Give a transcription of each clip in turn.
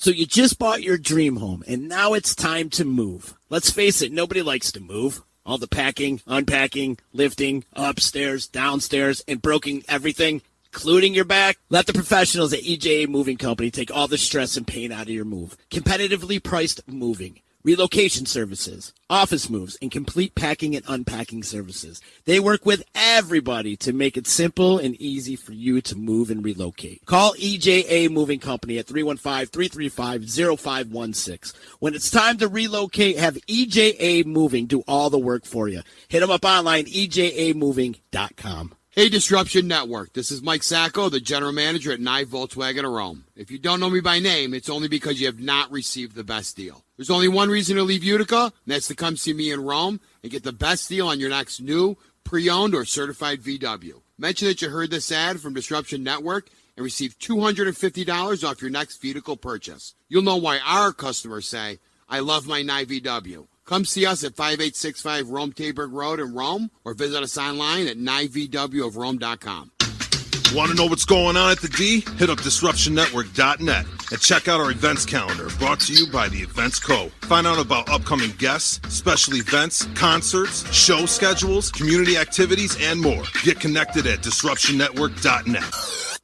So you just bought your dream home, and now it's time to move. Let's face it, nobody likes to move. All the packing, unpacking, lifting, upstairs, downstairs, and broken everything, including your back. Let the professionals at EJA Moving Company take all the stress and pain out of your move. Competitively priced moving, relocation services, office moves, and complete packing and unpacking services. They work with everybody to make it simple and easy for you to move and relocate. Call EJA Moving Company at 315-335-0516. When it's time to relocate, have EJA Moving do all the work for you. Hit them up online, ejamoving.com. Hey, Disruption Network. This is Mike Sacco, the general manager at Nye Volkswagen of Rome. If you don't know me by name, it's only because you have not received the best deal. There's only one reason to leave Utica, and that's to come see me in Rome and get the best deal on your next new, pre-owned, or certified VW. Mention that you heard this ad from Disruption Network and receive $250 off your next vehicle purchase. You'll know why our customers say, I love my Nye VW. Come see us at 5865 Rome Taberg Road in Rome, or visit us online at nyvwofrome.com. Want to know what's going on at the D? Hit up DisruptionNetwork.net and check out our events calendar, brought to you by the Events Co. Find out about upcoming guests, special events, concerts, show schedules, community activities, and more. Get connected at DisruptionNetwork.net.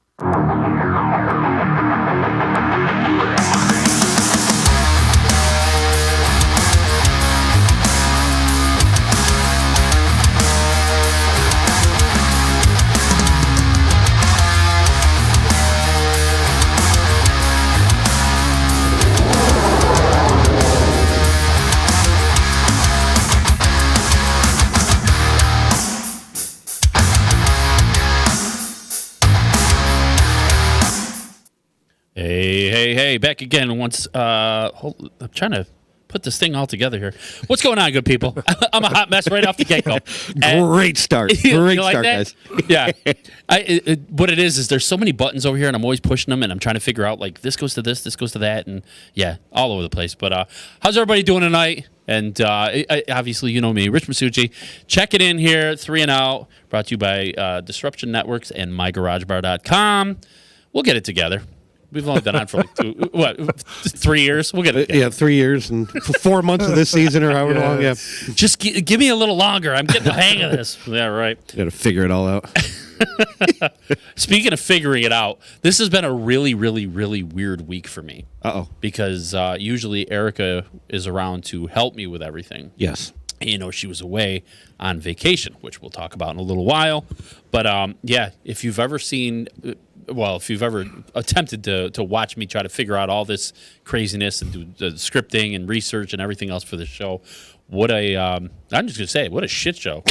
Hey, back again once. I'm trying to put this thing all together here. What's going on, good people? I'm a hot mess right off the get-go. Great start. Great start, guys. Yeah. What it is there's so many buttons over here, and I'm always pushing them, and I'm trying to figure out, like, this goes to this goes to that, and, yeah, all over the place. But how's everybody doing tonight? And obviously, you know me, Rich Masucci. Check it in here, 3 and Out, brought to you by Disruption Networks and MyGarageBar.com. We'll get it together. We've only been on for like 3 years? We'll get it together. Yeah, 3 years and 4 months of this season or however long. Yeah. Just give me a little longer. I'm getting the hang of this. Yeah, right. You got to figure it all out. Speaking of figuring it out, this has been a really, really, really weird week for me. Uh-oh. Because usually Erica is around to help me with everything. Yes. You know, she was away on vacation, which we'll talk about in a little while. But, yeah, if you've ever seen... Well, if you've ever attempted to watch me try to figure out all this craziness and do the scripting and research and everything else for the show, what a I'm just gonna say, what a shit show.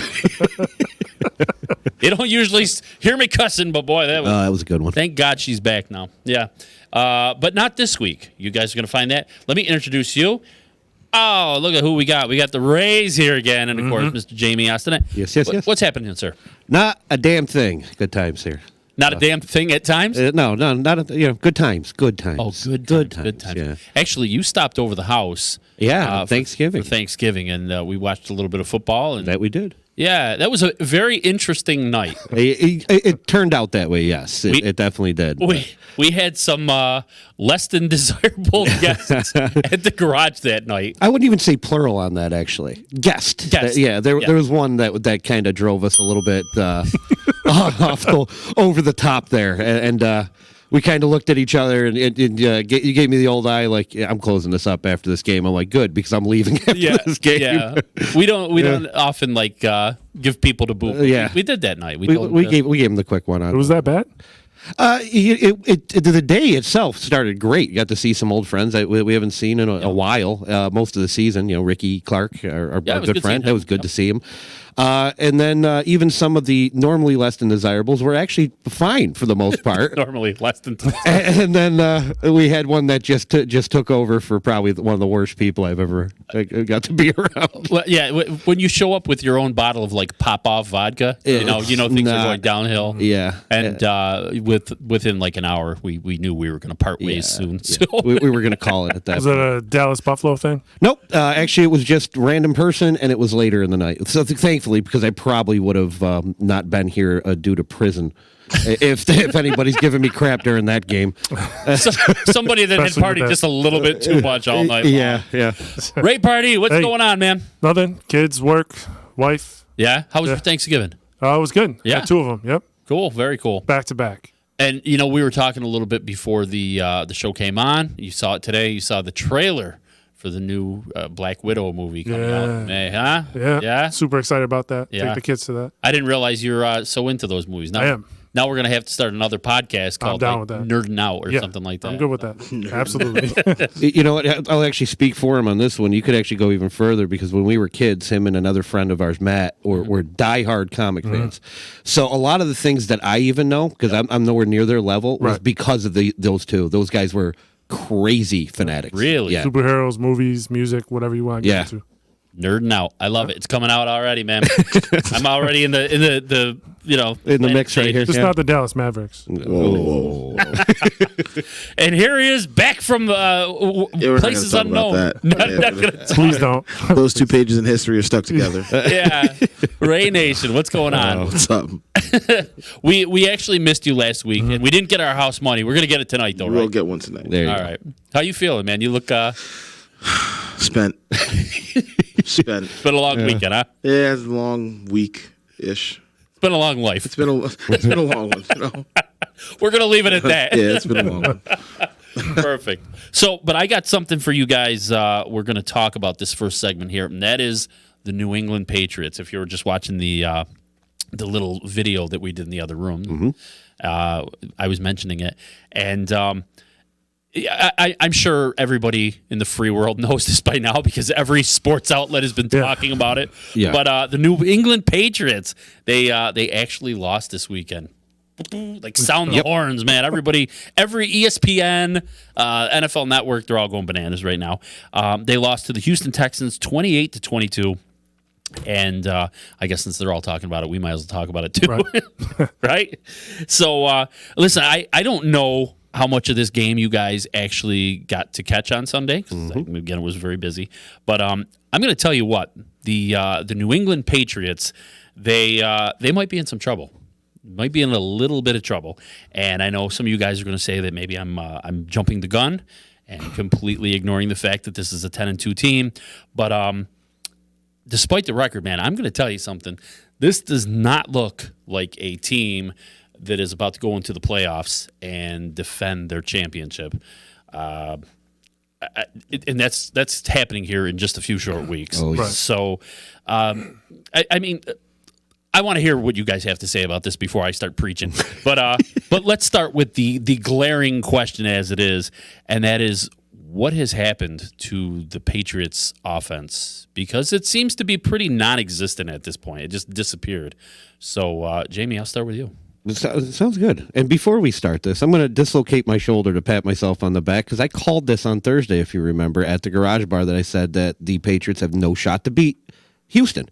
You don't usually hear me cussing, but boy, that was a good one. Thank God she's back now. Yeah, but not this week. You guys are gonna find that. Let me introduce you. Oh, look at who we got. We got the Rays here again, and of course, Mr. Jamie Austin. Yes. What's happening, sir? Not a damn thing. Good times here. Not a damn thing at times? No, not good times. Good times. Oh, good times. Yeah. Actually, you stopped over the house. Yeah, Thanksgiving. For Thanksgiving, and we watched a little bit of football. And that we did. Yeah, that was a very interesting night. It turned out that way, yes. It definitely did. We had some less than desirable guests at the garage that night. I wouldn't even say plural on that, actually. Guest. There was one that kind of drove us a little bit over the top there. And we kind of looked at each other, and you gave me the old eye, like, yeah, I'm closing this up after this game. I'm like, good, because I'm leaving after this game. Yeah. We don't often like give people to boot. We did that night. We gave him the quick one on. Was that bad? The day itself started great. You got to see some old friends that we haven't seen in a while. Most of the season, Ricky Clark, our good friend. That was good to see him. And then even some of the normally less than desirables were actually fine for the most part. Normally less than desirable. And then we had one that just took over for probably one of the worst people I've ever got to be around. Well, yeah, when you show up with your own bottle of like Popov vodka, you know things are going downhill. Yeah, and within like an hour, we knew we were going to part ways soon. Yeah. So we were going to call it at that. Was that a Dallas Buffalo thing? Nope. Actually, it was just random person, and it was later in the night. So thankfully, thankfully, because I probably would have not been here due to prison. if anybody's giving me crap during that game. Somebody that had partied just a little bit too much all night long. Yeah. Ray Party, what's going on, man? Nothing. Kids, work, wife. Yeah? How was your Thanksgiving? It was good. Yeah. Got 2 of them. Yep. Cool. Very cool. Back to back. And, we were talking a little bit before the show came on. You saw it today. You saw the trailer for the new Black Widow movie coming out in May, huh? Yeah. Super excited about that. Yeah. Take the kids to that. I didn't realize you're so into those movies. Now, I am. Now we're going to have to start another podcast called down with that. Nerding Out or something like that. I'm good with that. Absolutely. You know what? I'll actually speak for him on this one. You could actually go even further because when we were kids, him and another friend of ours, Matt, were diehard comic fans. So a lot of the things that I even know, because I'm nowhere near their level, was because of those two. Those guys were crazy fanatics. Really? Yeah. Superheroes, movies, music, whatever you want to get into. Nerding Out. I love it. It's coming out already, man. I'm already in the in the mix right here. Just not the Dallas Mavericks. Oh. And here he is back from places unknown. Please don't. Those 2 pages in history are stuck together. Yeah. Ray Nation, what's going on? What's up? We actually missed you last week, and we didn't get our house money. We're gonna get it tonight, though, right? We'll get one tonight. There you All go. right. How you feeling, man? You look Spent. It's been a long weekend, huh? Yeah, it's a long week-ish. It's been a long life. It's been a long one. We're gonna leave it at that. Yeah, it's been a long one. Perfect. So, but I got something for you guys. We're going to talk about this first segment here, and that is the New England Patriots. If you were just watching the little video that we did in the other room, I was mentioning it, and I'm sure everybody in the free world knows this by now because every sports outlet has been talking about it. Yeah. But the New England Patriots, they actually lost this weekend. Like sound the horns, man. Everybody, every ESPN, NFL Network, they're all going bananas right now. They lost to the Houston Texans 28-22. And I guess since they're all talking about it, we might as well talk about it too. Right? So, listen, I don't know how much of this game you guys actually got to catch on Sunday. Again, it was very busy. But I'm going to tell you what, the New England Patriots, they might be in some trouble. Might be in a little bit of trouble. And I know some of you guys are going to say that maybe I'm jumping the gun and completely ignoring the fact that this is a 10-2 team. But despite the record, man, I'm going to tell you something. This does not look like a team that is about to go into the playoffs and defend their championship. And that's happening here in just a few short weeks. Oh, yeah. So, I mean, I want to hear what you guys have to say about this before I start preaching. But let's start with the glaring question as it is, and that is, what has happened to the Patriots offense? Because it seems to be pretty non-existent at this point. It just disappeared. So, Jamie, I'll start with you. It sounds good. And before we start this, I'm going to dislocate my shoulder to pat myself on the back because I called this on Thursday, if you remember, at the Garage Bar that I said that the Patriots have no shot to beat Houston.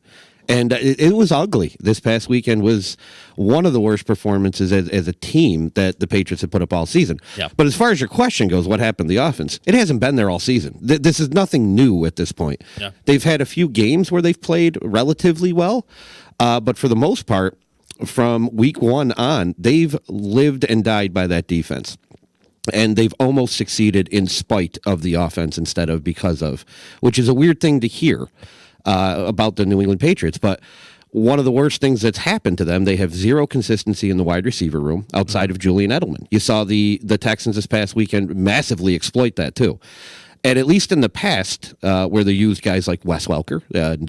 And it was ugly. This past weekend was one of the worst performances as a team that the Patriots have put up all season. Yeah. But as far as your question goes, what happened to the offense? It hasn't been there all season. This is nothing new at this point. Yeah. They've had a few games where they've played relatively well, but for the most part, from week one on, they've lived and died by that defense. And they've almost succeeded in spite of the offense instead of because of, which is a weird thing to hear about the New England Patriots. But one of the worst things that's happened to them, they have zero consistency in the wide receiver room outside of Julian Edelman. You saw the Texans this past weekend massively exploit that too. And at least in the past, where they used guys like Wes Welker and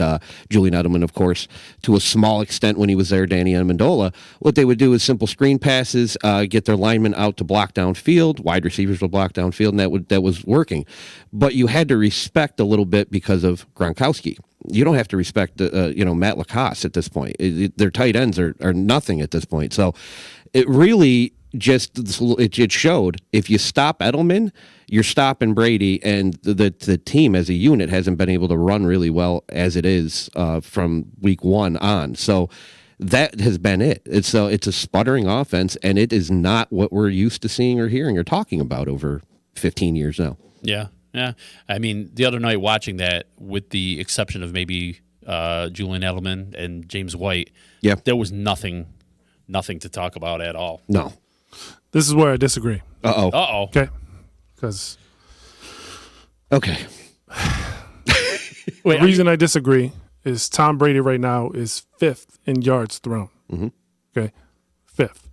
Julian Edelman, of course, to a small extent when he was there, Danny Amendola, what they would do is simple screen passes, get their linemen out to block downfield, wide receivers will block downfield, and that was working. But you had to respect a little bit because of Gronkowski. You don't have to respect Matt Lacoste at this point. Their tight ends are nothing at this point. So it really it showed if you stop Edelman, you're stopping Brady, and the team as a unit hasn't been able to run really well as it is from week one on. So that has been it. It's a sputtering offense, and it is not what we're used to seeing or hearing or talking about over 15 years now. Yeah. I mean, the other night watching that, with the exception of maybe Julian Edelman and James White, Yeah. there was nothing to talk about at all. No. This is where I disagree. Uh-oh. Uh-oh. Okay, because Okay. Wait, the reason I disagree is Tom Brady right now is 5th in yards thrown. Mm-hmm. Okay, 5th.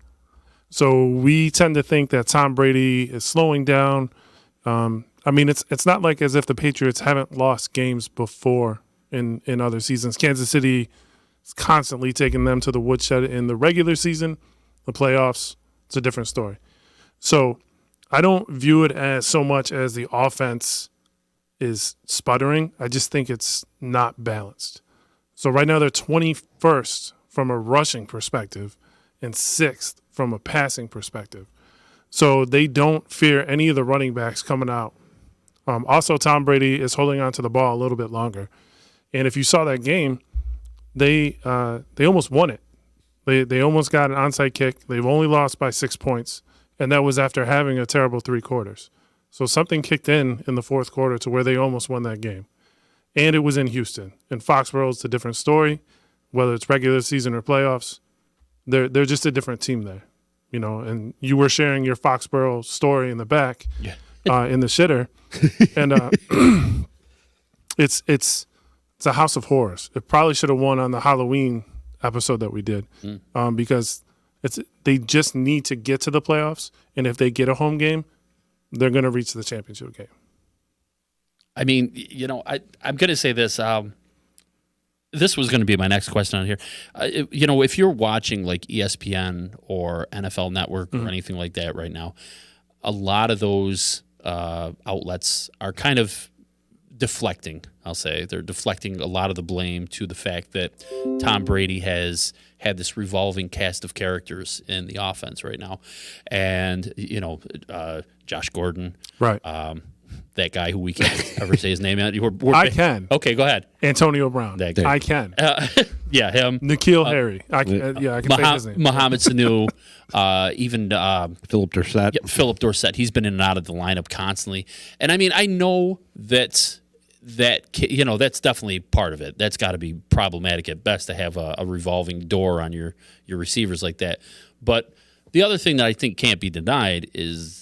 So we tend to think that Tom Brady is slowing down. I mean, it's not like as if the Patriots haven't lost games before in other seasons. Kansas City is constantly taking them to the woodshed in the regular season. The playoffs, it's a different story. So I don't view it as so much as the offense is sputtering. I just think it's not balanced. So right now they're 21st from a rushing perspective and 6th from a passing perspective. So they don't fear any of the running backs coming out. Also, Tom Brady is holding on to the ball a little bit longer. And if you saw that game, they almost won it. They almost got an onside kick. They've only lost by 6 points, and that was after having a terrible 3 quarters. So something kicked in the fourth quarter to where they almost won that game. And it was in Houston. In Foxborough, it's a different story. Whether it's regular season or playoffs, they're just a different team there. You know, and you were sharing your Foxborough story in the back, in the shitter, and it's a house of horrors. It probably should have won on the Halloween episode that we did, because they just need to get to the playoffs, and if they get a home game, they're going to reach the championship game. I mean, you know, I'm going to say this. This was going to be my next question on here. You know, if you're watching like ESPN or NFL Network or anything like that right now, a lot of those outlets are kind of deflecting, I'll say. They're deflecting a lot of the blame to the fact that Tom Brady has had this revolving cast of characters in the offense right now. And, you know, Josh Gordon. Right. That guy who we can't ever say his name. I can. Okay, go ahead. Antonio Brown. That guy. I can. Yeah, him. Nikhil Harry. I can say his name. Mohamed Sanu, even Philip Dorsett. Yeah, Philip Dorsett. He's been in and out of the lineup constantly. And I mean, I know that you know, that's definitely part of it. That's got to be problematic at best to have a revolving door on your receivers like that. But the other thing that I think can't be denied is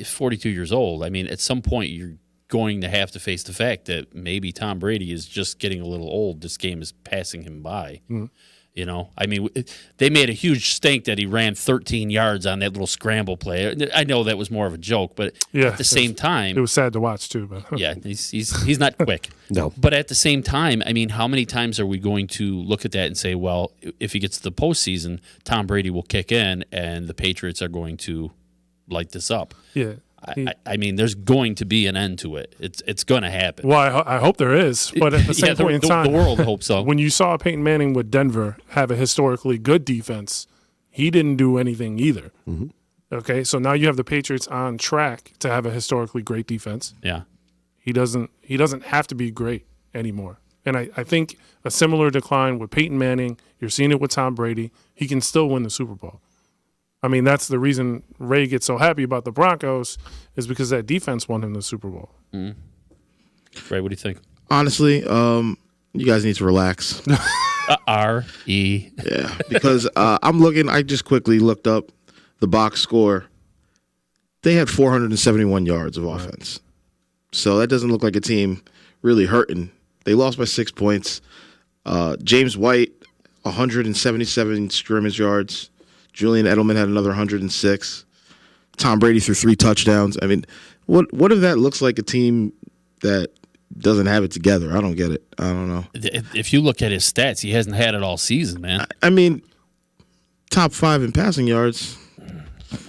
42 years old. I mean, at some point you're going to have to face the fact that maybe Tom Brady is just getting a little old. This game is passing him by. You know, I mean, they made a huge stink that he ran 13 yards on that little scramble play. I know that was more of a joke, but at the same time, it was sad to watch too. But yeah, he's not quick. No. But at the same time, I mean, how many times are we going to look at that and say, well, if he gets to the postseason, Tom Brady will kick in and the Patriots are going to light this up? Yeah. I mean, there's going to be an end to it. It's going to happen. Well, I hope there is, but at the same point in time, the world hopes so. When you saw Peyton Manning with Denver have a historically good defense, he didn't do anything either. Mm-hmm. Okay, so now you have the Patriots on track to have a historically great defense. Yeah, he doesn't have to be great anymore. And I think a similar decline with Peyton Manning. You're seeing it with Tom Brady. He can still win the Super Bowl. I mean, that's the reason Ray gets so happy about the Broncos is because that defense won him the Super Bowl. Mm-hmm. Ray, what do you think? Honestly, you guys need to relax. R-E. Yeah, because I'm looking. I just quickly looked up the box score. They had 471 yards of offense. So that doesn't look like a team really hurting. They lost by 6 points. James White, 177 scrimmage yards. Julian Edelman had another 106. Tom Brady threw 3 touchdowns. I mean, what if that looks like a team that doesn't have it together? I don't get it. I don't know. If you look at his stats, he hasn't had it all season, man. I mean, top 5 in passing yards.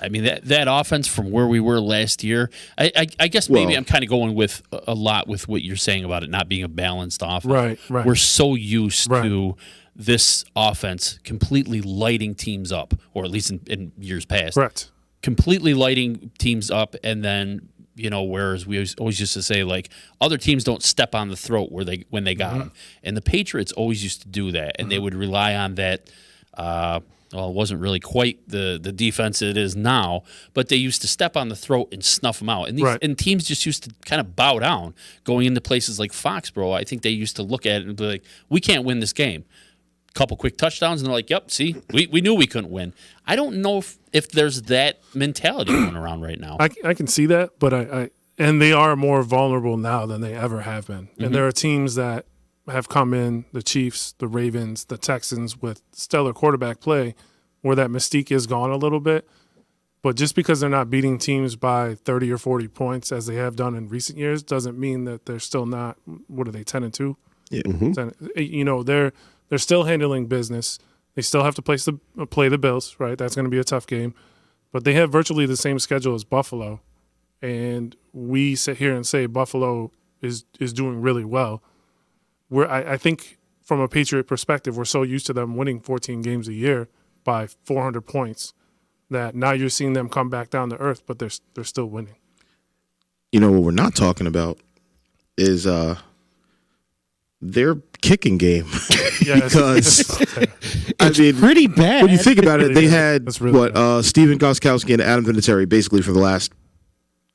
I mean, that offense from where we were last year, I guess maybe I'm kind of going with a lot with what you're saying about it not being a balanced offense. Right. We're so used to this offense completely lighting teams up, or at least in years past. Correct. Completely lighting teams up, and then, you know, whereas we always used to say, like, other teams don't step on the throat when they got them. And the Patriots always used to do that, and they would rely on that well, it wasn't really quite the defense it is now, but they used to step on the throat and snuff them out. And and teams just used to kind of bow down going into places like Foxborough. I think they used to look at it and be like, we can't win this game. Couple quick touchdowns, and they're like, yep, see, we knew we couldn't win. I don't know if there's that mentality going around right now. I can see that, but and they are more vulnerable now than they ever have been. And there are teams that have come in, the Chiefs, the Ravens, the Texans, with stellar quarterback play, where that mystique is gone a little bit. But just because they're not beating teams by 30 or 40 points, as they have done in recent years, doesn't mean that they're still not, what are they, 10-2? Yeah. 10, they're still handling business. They still have to play the Bills, right? That's going to be a tough game. But they have virtually the same schedule as Buffalo. And we sit here and say Buffalo is doing really well. I think from a Patriot perspective, we're so used to them winning 14 games a year by 400 points that now you're seeing them come back down to earth, but they're still winning. You know what we're not talking about is their kicking game. Because it's pretty bad. When you think about it, they had really Steven Gostkowski and Adam Vinatieri basically for the last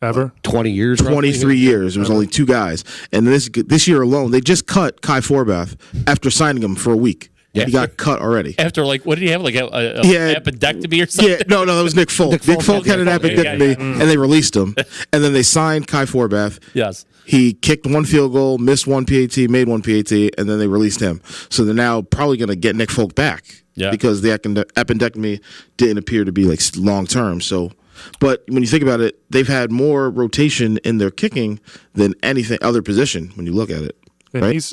ever 20 years, 23 years. There was only two guys, and this year alone, they just cut Kai Forbath after signing him for a week. Yeah. He got cut already. After, like, what did he have? Like a appendectomy or something? Yeah, no, that was Nick Folk. Nick Folk had an appendectomy, and they released him. And then they signed Kai Forbath. Yes. He kicked one field goal, missed one PAT, made one PAT, and then they released him. So they're now probably going to get Nick Folk back because the appendectomy didn't appear to be like long term. So, but when you think about it, they've had more rotation in their kicking than anything other position when you look at it. And right?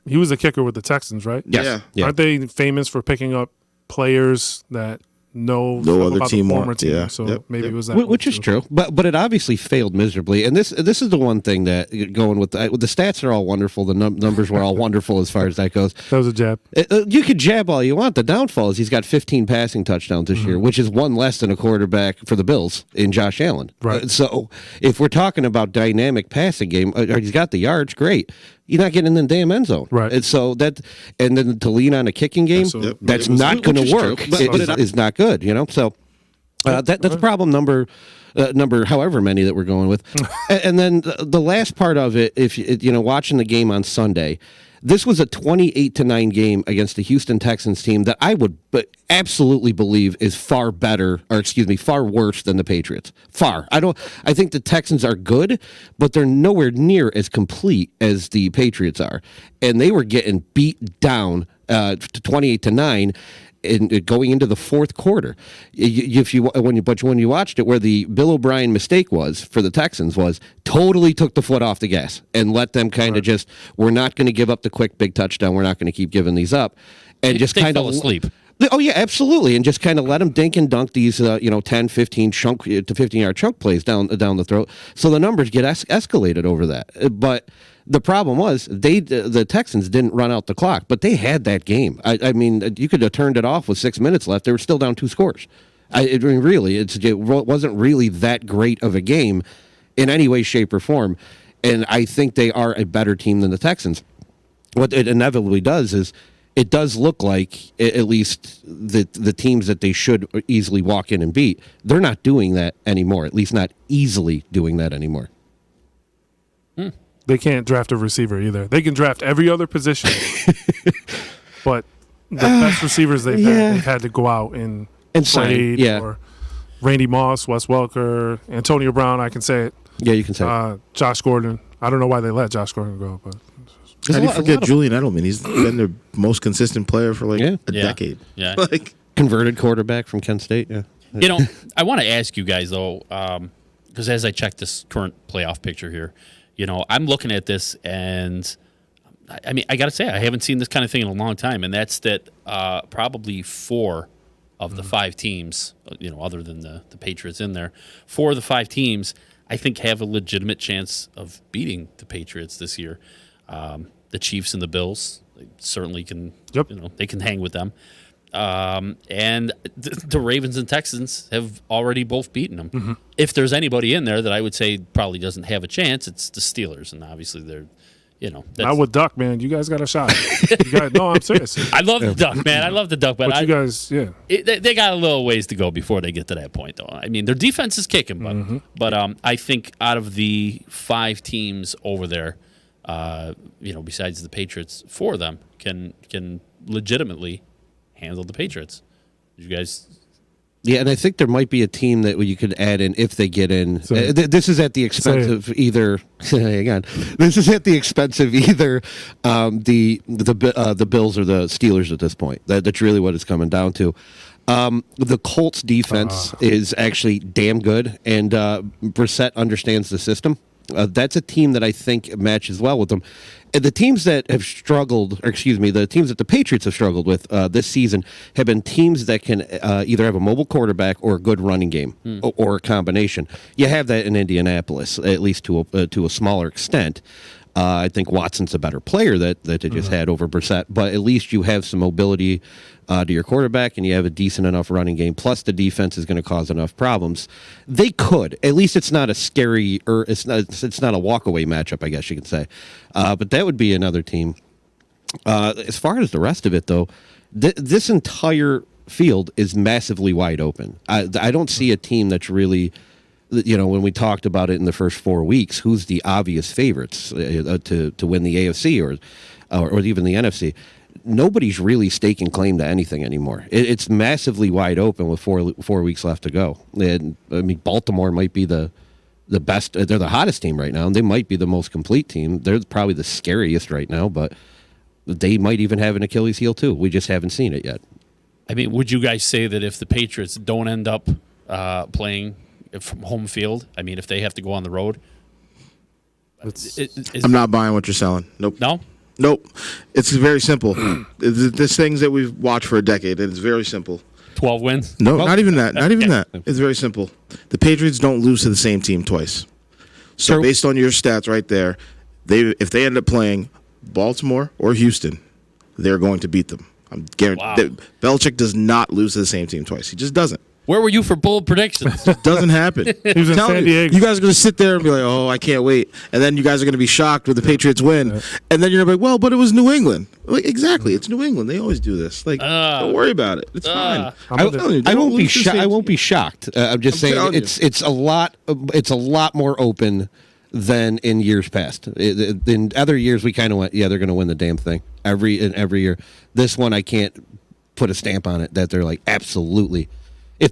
He was a kicker with the Texans, right? Yes. Yeah. Aren't they famous for picking up players that know no other about team the former want? team? Yeah. So maybe it was that. Which is true, but it obviously failed miserably. And this is the one thing that going with the stats are all wonderful. The numbers were all wonderful as far as that goes. That was a jab. You could jab all you want. The downfall is he's got 15 passing touchdowns this year, which is one less than a quarterback for the Bills in Josh Allen. Right. So if we're talking about dynamic passing game, he's got the yards, great. You're not getting in the damn end zone. Right. And so and then to lean on a kicking game, that's not going to work. It's not good, So that's problem number however many that we're going with. And then the last part of it, if watching the game on Sunday, this was a 28-9 game against the Houston Texans team that I would absolutely believe is far worse than the Patriots. Far. I think the Texans are good, but they're nowhere near as complete as the Patriots are. And they were getting beat down to 28-9. Going into the fourth quarter, when you watched it, where the Bill O'Brien mistake was for the Texans was totally took the foot off the gas and let them kind of just, we're not going to give up the quick big touchdown, we're not going to keep giving these up, and just kind of asleep. Oh yeah, absolutely, and just kind of let them dink and dunk these 10, 15 chunk to 15-yard chunk plays down the throat, so the numbers get escalated over that, but. The problem was the Texans didn't run out the clock, but they had that game. I mean, you could have turned it off with 6 minutes left. They were still down 2 scores. It wasn't really that great of a game in any way, shape, or form. And I think they are a better team than the Texans. What it inevitably does is it does look like, at least the teams that they should easily walk in and beat, they're not doing that anymore, at least not easily doing that anymore. They can't draft a receiver either. They can draft every other position, but the best receivers they've had to go out and sign. Or Randy Moss, Wes Welker, Antonio Brown. I can say it. Yeah, you can say it. Josh Gordon. I don't know why they let Josh Gordon go, but how do you forget Julian Edelman? He's been their most consistent player for a decade. Yeah, converted quarterback from Kent State. Yeah. I want to ask you guys though, because as I check this current playoff picture here. I'm looking at this, and I mean, I got to say, I haven't seen this kind of thing in a long time, and that's that probably 4 of the 5 teams, other than the Patriots in there, 4 of the 5 teams, I think, have a legitimate chance of beating the Patriots this year. The Chiefs and the Bills certainly can, they can hang with them. And the Ravens and Texans have already both beaten them. Mm-hmm. If there's anybody in there that I would say probably doesn't have a chance, it's the Steelers, and obviously they're, Not with Duck, man. You guys got a shot. No, I'm serious. I love the Duck, man. I love the Duck, but you guys, they got a little ways to go before they get to that point, though. I mean, their defense is kicking, but I think out of the 5 teams over there, besides the Patriots, 4 of them can legitimately handle the Patriots. You guys. Yeah, and I think there might be a team that you could add in if they get in. This is at the expense of either. Hang on, this is at the expense of either the Bills or the Steelers at this point. That's really what it's coming down to. The Colts defense is actually damn good, and Brissett understands the system. That's a team that I think matches well with them. And the teams that have struggled, the teams that the Patriots have struggled with this season have been teams that can either have a mobile quarterback or a good running game, or a combination. You have that in Indianapolis, at least to a smaller extent. I think Watson's a better player that they just had over Brissett, but at least you have some mobility to your quarterback, and you have a decent enough running game. Plus, the defense is going to cause enough problems. They could, at least, it's not a scary, or it's not a walkaway matchup, I guess you could say. But that would be another team. As far as the rest of it, though, this entire field is massively wide open. I don't see a team that's really. When we talked about it in the first 4 weeks, who's the obvious favorites to win the AFC or even the NFC? Nobody's really staking claim to anything anymore. It's massively wide open with 4 weeks left to go. And I mean, Baltimore might be the best. They're the hottest team right now, and they might be the most complete team. They're probably the scariest right now, but they might even have an Achilles heel too. We just haven't seen it yet. I mean, would you guys say that if the Patriots don't end up playing from home field, I mean, if they have to go on the road, I'm not buying what you're selling. Nope. Nope. It's very simple. There's things that we've watched for a decade, and it's very simple. 12 wins? No, not even that. Not even that. It's very simple. The Patriots don't lose to the same team twice. So based on your stats right there, if they end up playing Baltimore or Houston, they're going to beat them. I'm guaranteed. Wow. Belichick does not lose to the same team twice. He just doesn't. Where were you for bold predictions? It doesn't happen. He was in San Diego. You guys are going to sit there and be like, oh, I can't wait. And then you guys are going to be shocked when the Patriots win. Yeah. And then you're going to be like, well, but it was New England. Like, exactly. It's New England. They always do this. Like, don't worry about it. It's fine. I won't be shocked. I'm just saying it's a lot more open than in years past. In other years, we kind of went, they're going to win the damn thing every year. This one, I can't put a stamp on it that they're like, absolutely.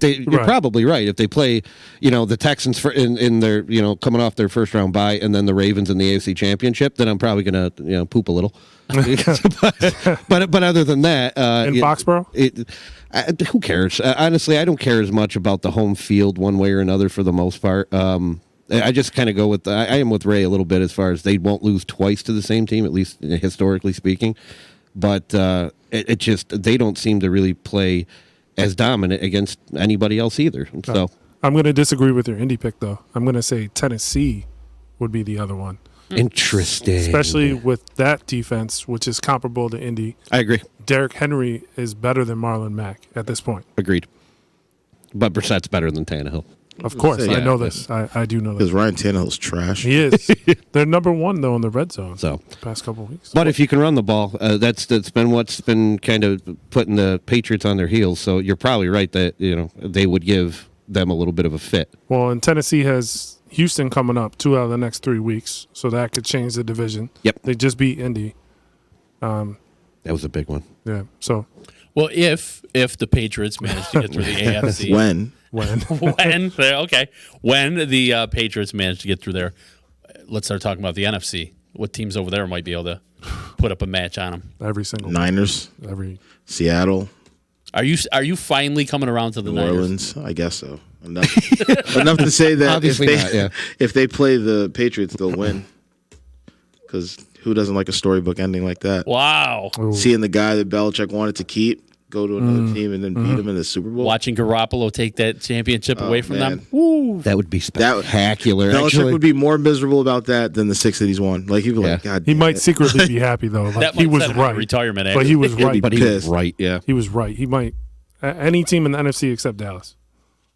You're probably right. If they play, the Texans in their, coming off their first round bye, and then the Ravens in the AFC Championship, then I'm probably gonna, poop a little. but other than that, in Foxborough, who cares? Honestly, I don't care as much about the home field one way or another for the most part. I just kind of go with I am with Ray a little bit as far as they won't lose twice to the same team, at least historically speaking. But it just they don't seem to really play as dominant against anybody else either. So I'm going to disagree with your Indy pick, though. I'm going to say Tennessee would be the other one. Interesting. Especially with that defense, which is comparable to Indy. I agree. Derrick Henry is better than Marlon Mack at this point. Agreed. But Brissett's better than Tannehill. Of course. I know this. I do know this. Because Ryan Tannehill's trash. He is. They're number one, though, in the red zone the past couple of weeks. But if you can run the ball, that's been what's been kind of putting the Patriots on their heels. So you're probably right that they would give them a little bit of a fit. Well, and Tennessee has Houston coming up 2 out of the next 3 weeks, so that could change the division. Yep. They just beat Indy. That was a big one. Yeah. So. Well, if the Patriots manage to get through the AFC. When the Patriots manage to get through there, let's start talking about the NFC. What teams over there might be able to put up a match on them? Every single Niners, Seattle. Are you finally coming around to the New Niners? Orleans? I guess so. Enough to say that if they play the Patriots, they'll win. Because who doesn't like a storybook ending like that? Wow. Ooh. Seeing the guy that Belichick wanted to keep go to another team and then beat him in the Super Bowl. Watching Garoppolo take that championship away from them. Woo. That would be spectacular. Belichick would be more miserable about that than the 6 that he's won. Like, he'd be like, God, he might secretly be happy, though. Like, he was right. Retirement, but he was right. But he was right, yeah. He was right. He might. Any team in the NFC except Dallas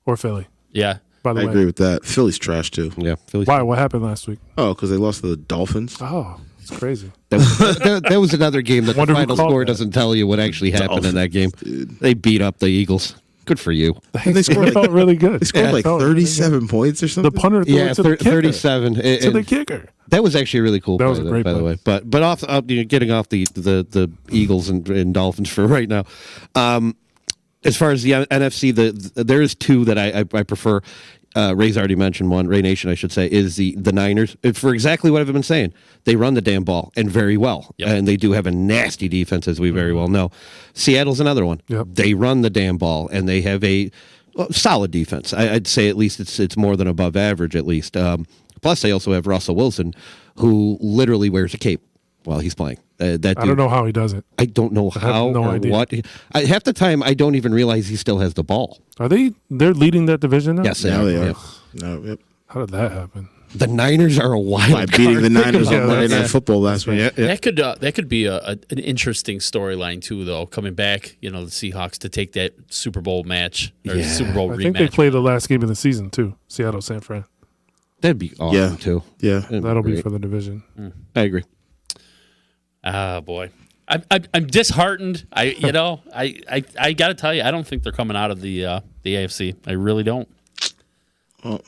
or Philly. Yeah. By the way, I agree with that. Philly's trash, too. Yeah. Why? What happened last week? Oh, because they lost to the Dolphins. Oh. It's crazy. That was another game that the Wonder who final called score that. doesn't tell you what actually happened in that game. They beat up the Eagles. Good for you. They scored It felt really good. They scored like Felt really good. 37 points or The something. punter threw it to the kicker. 37. To the kicker. That was actually a really cool. That was play, a great by the play. way. But off getting off the Eagles and Dolphins for right now. As far as the NFC, there is two that I prefer. Ray's already mentioned one. Ray Nation, I should say, is the Niners for exactly what I've been saying. They run the damn ball and very well, and they do have a nasty defense, as we very well know. Seattle's another one. Yep. They run the damn ball and they have a solid defense. I'd say at least it's more than above average at least. Plus, they also have Russell Wilson, who literally wears a cape while he's playing. I don't know how he does it. I don't know how no or idea. what. Half the time, I don't even realize he still has the ball. They're leading that division now? Yes, Now they are. yeah. No, yep. How did that happen? The Niners are a wild By beating the card. Niners Yeah, on Monday that's- Night Football last week. That could be an interesting storyline too, though. Coming back, the Seahawks to take that Super Bowl match or Yeah. Super Bowl I rematch. think they play the last game of the season, too. Seattle, San Fran. That'd be awesome Yeah. too. Yeah. That'll be great. for the division. I agree. Ah, boy, I'm disheartened. I got to tell you, I don't think they're coming out of the AFC. I really don't.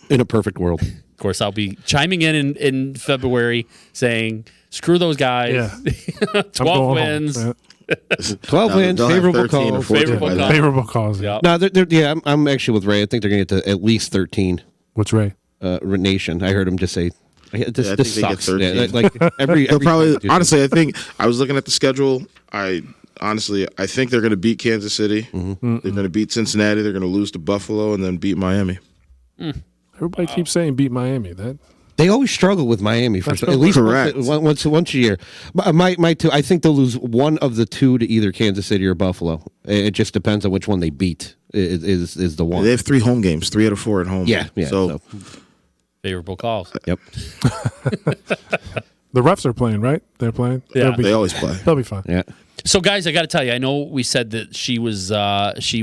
In a perfect world. Of course, I'll be chiming in February saying, "Screw those guys." Yeah. I'm 12 going wins. home. 12 wins, They'll have favorable 13 or calls. 14 Favorable by then. calls. Favorable calls. Yeah. No, I'm actually with Ray. I think they're going to get to at least 13. Which Ray? Nation. I heard him just say, I this think they get sucks. 13. Yeah, like every They'll probably, time- honestly, I think, I was looking at the schedule. I think they're going to beat Kansas City. They're going to beat Cincinnati. They're going to lose to Buffalo and then beat Miami. Everybody keeps saying beat Miami. They always struggle with Miami for That's at least correct. once a year. My two, I think they'll lose one of the two to either Kansas City or Buffalo. It just depends on which one they beat. Is the one? They have 3 home games, 3 out of 4 at home. Yeah. So Favorable calls. Yep. The refs are playing, right? They're playing. Yeah. they always play. They'll be fine. Yeah. So, guys, I got to tell you, I know we said that she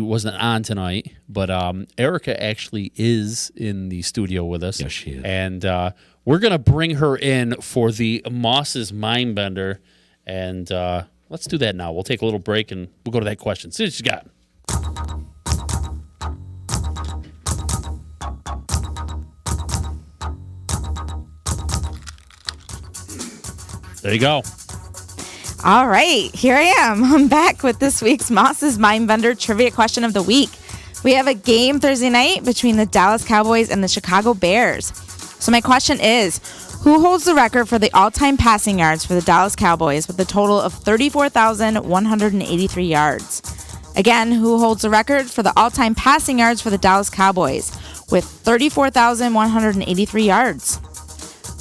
wasn't on tonight, but Erica actually is in the studio with us. Yes, she is. And we're gonna bring her in for the Moss's Mindbender, and let's do that now. We'll take a little break and we'll go to that question. See what you got. There you go. All right, here I am. I'm back with this week's Moss's Mindbender Trivia Question of the Week. We have a game Thursday night between the Dallas Cowboys and the Chicago Bears. So my question is, who holds the record for the all-time passing yards for the Dallas Cowboys with a total of 34,183 yards? Again, who holds the record for the all-time passing yards for the Dallas Cowboys with 34,183 yards?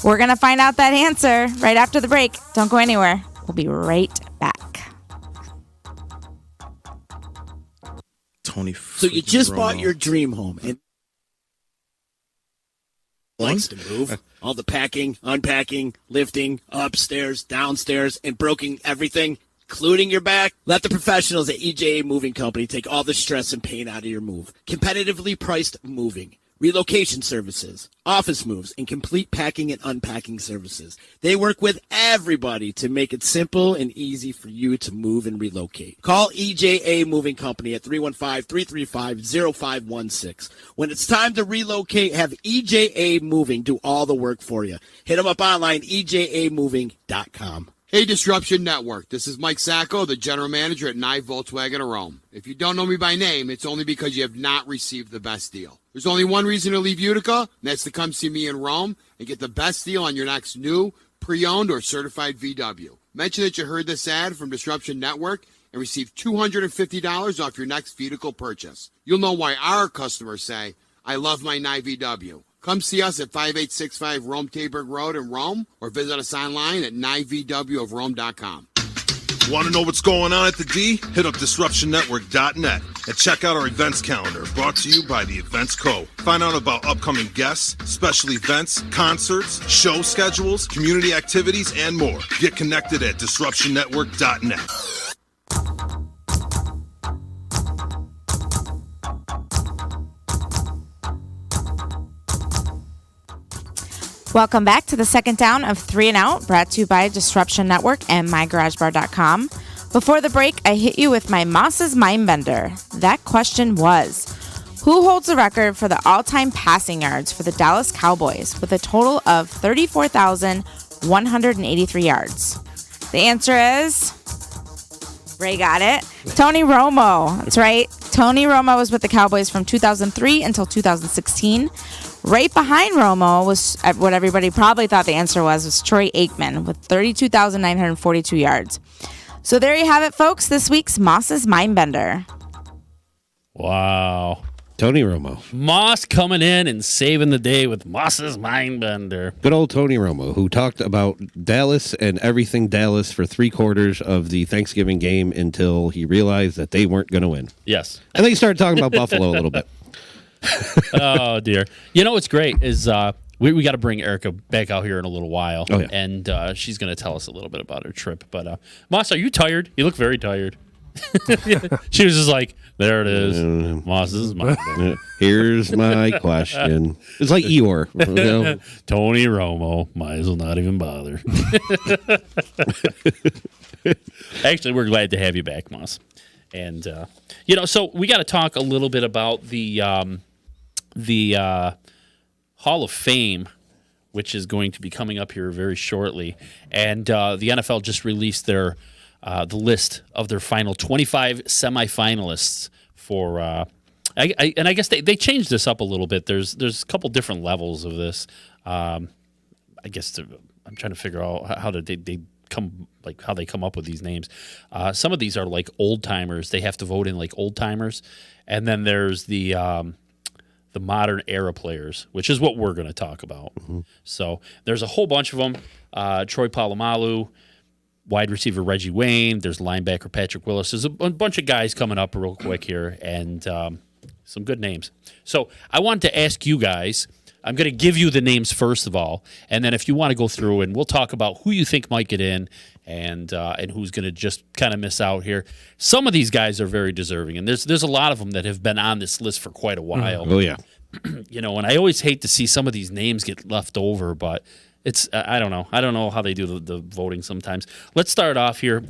We're going to find out that answer right after the break. Don't go anywhere. We'll be right back. Tony. So you just Romo. bought your dream home and likes to move. All the packing, unpacking, lifting, upstairs, downstairs, and broking everything, including your back. Let the professionals at EJA Moving Company take all the stress and pain out of your move. Competitively priced moving, relocation services, office moves, and complete packing and unpacking services. They work with everybody to make it simple and easy for you to move and relocate. Call EJA Moving Company at 315-335-0516. When it's time to relocate, have EJA Moving do all the work for you. Hit them up online, ejamoving.com. Hey, Disruption Network. This is Mike Sacco, the general manager at Nye Volkswagen of Rome. If you don't know me by name, it's only because you have not received the best deal. There's only one reason to leave Utica, and that's to come see me in Rome and get the best deal on your next new, pre-owned, or certified VW. Mention that you heard this ad from Disruption Network and receive $250 off your next vehicle purchase. You'll know why our customers say, I love my Nye VW. Come see us at 5865 Rome Taberg Road in Rome or visit us online at nyvwofrome.com. Want to know what's going on at the D? Hit up DisruptionNetwork.net and check out our events calendar brought to you by the Events Co. Find out about upcoming guests, special events, concerts, show schedules, community activities, and more. Get connected at DisruptionNetwork.net. Welcome back to the second down of 3 and Out, brought to you by Disruption Network and MyGarageBar.com. Before the break, I hit you with my Moss's Mindbender. That question was, who holds the record for the all-time passing yards for the Dallas Cowboys with a total of 34,183 yards? The answer is, Ray got it, Tony Romo. That's right. Tony Romo was with the Cowboys from 2003 until 2016. Right behind Romo was what everybody probably thought the answer was Troy Aikman with 32,942 yards. So there you have it, folks. This week's Moss's Mindbender. Wow. Tony Romo. Moss coming in and saving the day with Moss's Mindbender. Good old Tony Romo, who talked about Dallas and everything Dallas for 3/4 of the Thanksgiving game until he realized that they weren't going to win. Yes. And then he started talking about Buffalo a little bit. Oh, dear. You know what's great is we got to bring Erica back out here in a little while. Oh, yeah. And she's going to tell us a little bit about her trip. But, Moss, are you tired? You look very tired. She was just like, there it is. Moss, this is my Here's my question. It's like Eeyore. You know? Tony Romo. Might as well not even bother. Actually, we're glad to have you back, Moss. And, so we got to talk a little bit about the Hall of Fame, which is going to be coming up here very shortly. And the NFL just released their the list of their final 25 semifinalists for I guess they changed this up a little bit. There's a couple different levels of this. I'm trying to figure out how they come up with these names. Some of these are like old timers. They have to vote in like old timers, and then there's the modern era players, which is what we're going to talk about. Mm-hmm. So there's a whole bunch of them. Troy Polamalu, wide receiver Reggie Wayne. There's linebacker Patrick Willis. There's a bunch of guys coming up real quick here, and some good names. So I wanted to ask you guys. I'm going to give you the names first of all, and then if you want to go through and we'll talk about who you think might get in and who's going to just kind of miss out here. Some of these guys are very deserving, and there's a lot of them that have been on this list for quite a while. Oh yeah, and I always hate to see some of these names get left over, but it's I don't know how they do the voting sometimes. Let's start off here.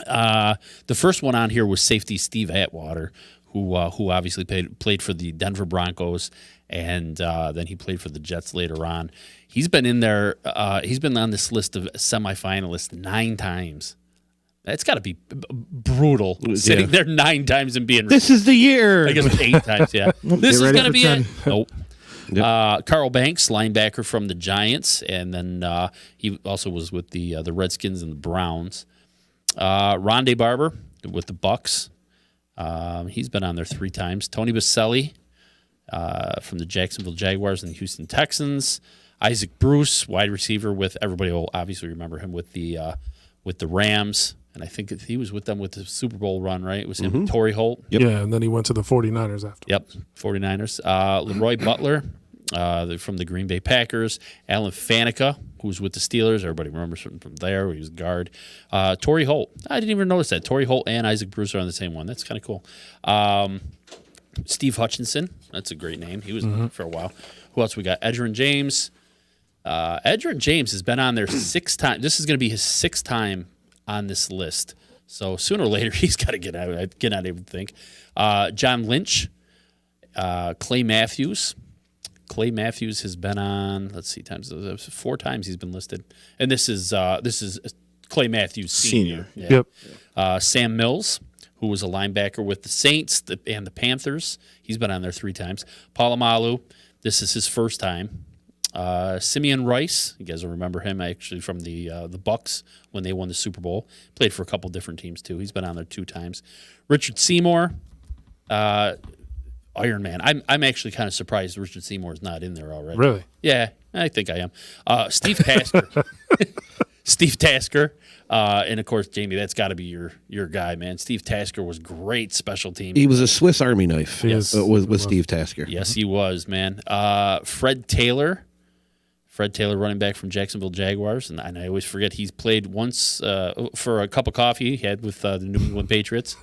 The first one on here was safety Steve Atwater, who obviously played for the Denver Broncos. And then he played for the Jets later on. He's been in there. He's been on this list of semifinalists 9 times. That's got to be brutal, sitting there 9 times and being. This is the year. I guess 8 times. Yeah, this is going to be 10. it. Nope. Yep. Carl Banks, linebacker from the Giants, and then he also was with the Redskins and the Browns. Rondé Barber with the Bucks. He's been on there 3 times. Tony Boselli. From the Jacksonville Jaguars and the Houston Texans. Isaac Bruce, wide receiver with everybody will obviously remember him with the Rams, and I think he was with them with the Super Bowl run, right? It was him, Torrey Holt. Yep. Yeah, and then he went to the 49ers after. Yep, 49ers. Leroy Butler from the Green Bay Packers. Alan Faneca, who was with the Steelers. Everybody remembers him from there. He was guard. Torrey Holt. I didn't even notice that. Torrey Holt and Isaac Bruce are on the same one. That's kind of cool. Steve Hutchinson. That's a great name. He was in for a while. Who else we got? Edgerrin James. Edgerrin James has been on there 6 times. This is going to be his 6th time on this list. So sooner or later, he's got to get out. I cannot even think. John Lynch. Clay Matthews. Clay Matthews has been on, let's see, 4 times he's been listed. And this is Clay Matthews Sr. Yeah. Yep. Sam Mills, who was a linebacker with the Saints and the Panthers. He's been on there 3 times. Polamalu, this is his first time. Simeon Rice, you guys will remember him actually from the Bucks when they won the Super Bowl. Played for a couple different teams too. He's been on there 2 times. Richard Seymour, Iron Man. I'm actually kind of surprised Richard Seymour is not in there already. Really? Yeah, I think I am. Steve Tasker. Steve Tasker. And of course, Jamie, that's got to be your guy, man. Steve Tasker was great special team. He was a Swiss Army knife. Yes. With Steve Tasker. Yes, he was, man. Fred Taylor, running back from Jacksonville Jaguars, and I always forget he's played once for a cup of coffee he had with the New England Patriots.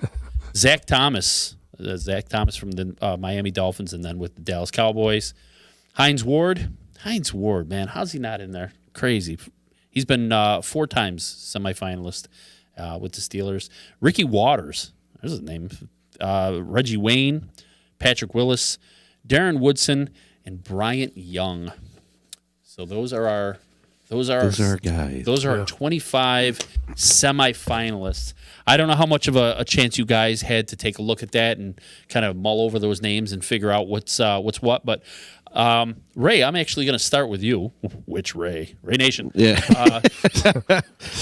Zach Thomas from the Miami Dolphins, and then with the Dallas Cowboys. Hines Ward, Hines Ward, man, how's he not in there? Crazy. He's been 4 times semifinalist with the Steelers. Ricky Waters, there's his name. Reggie Wayne, Patrick Willis, Darren Woodson, and Bryant Young. So those are our guys. Those are our 25 semifinalists. I don't know how much of a chance you guys had to take a look at that and kind of mull over those names and figure out what's what. But Ray, I'm actually going to start with you. Which Ray? Ray Nation. Yeah.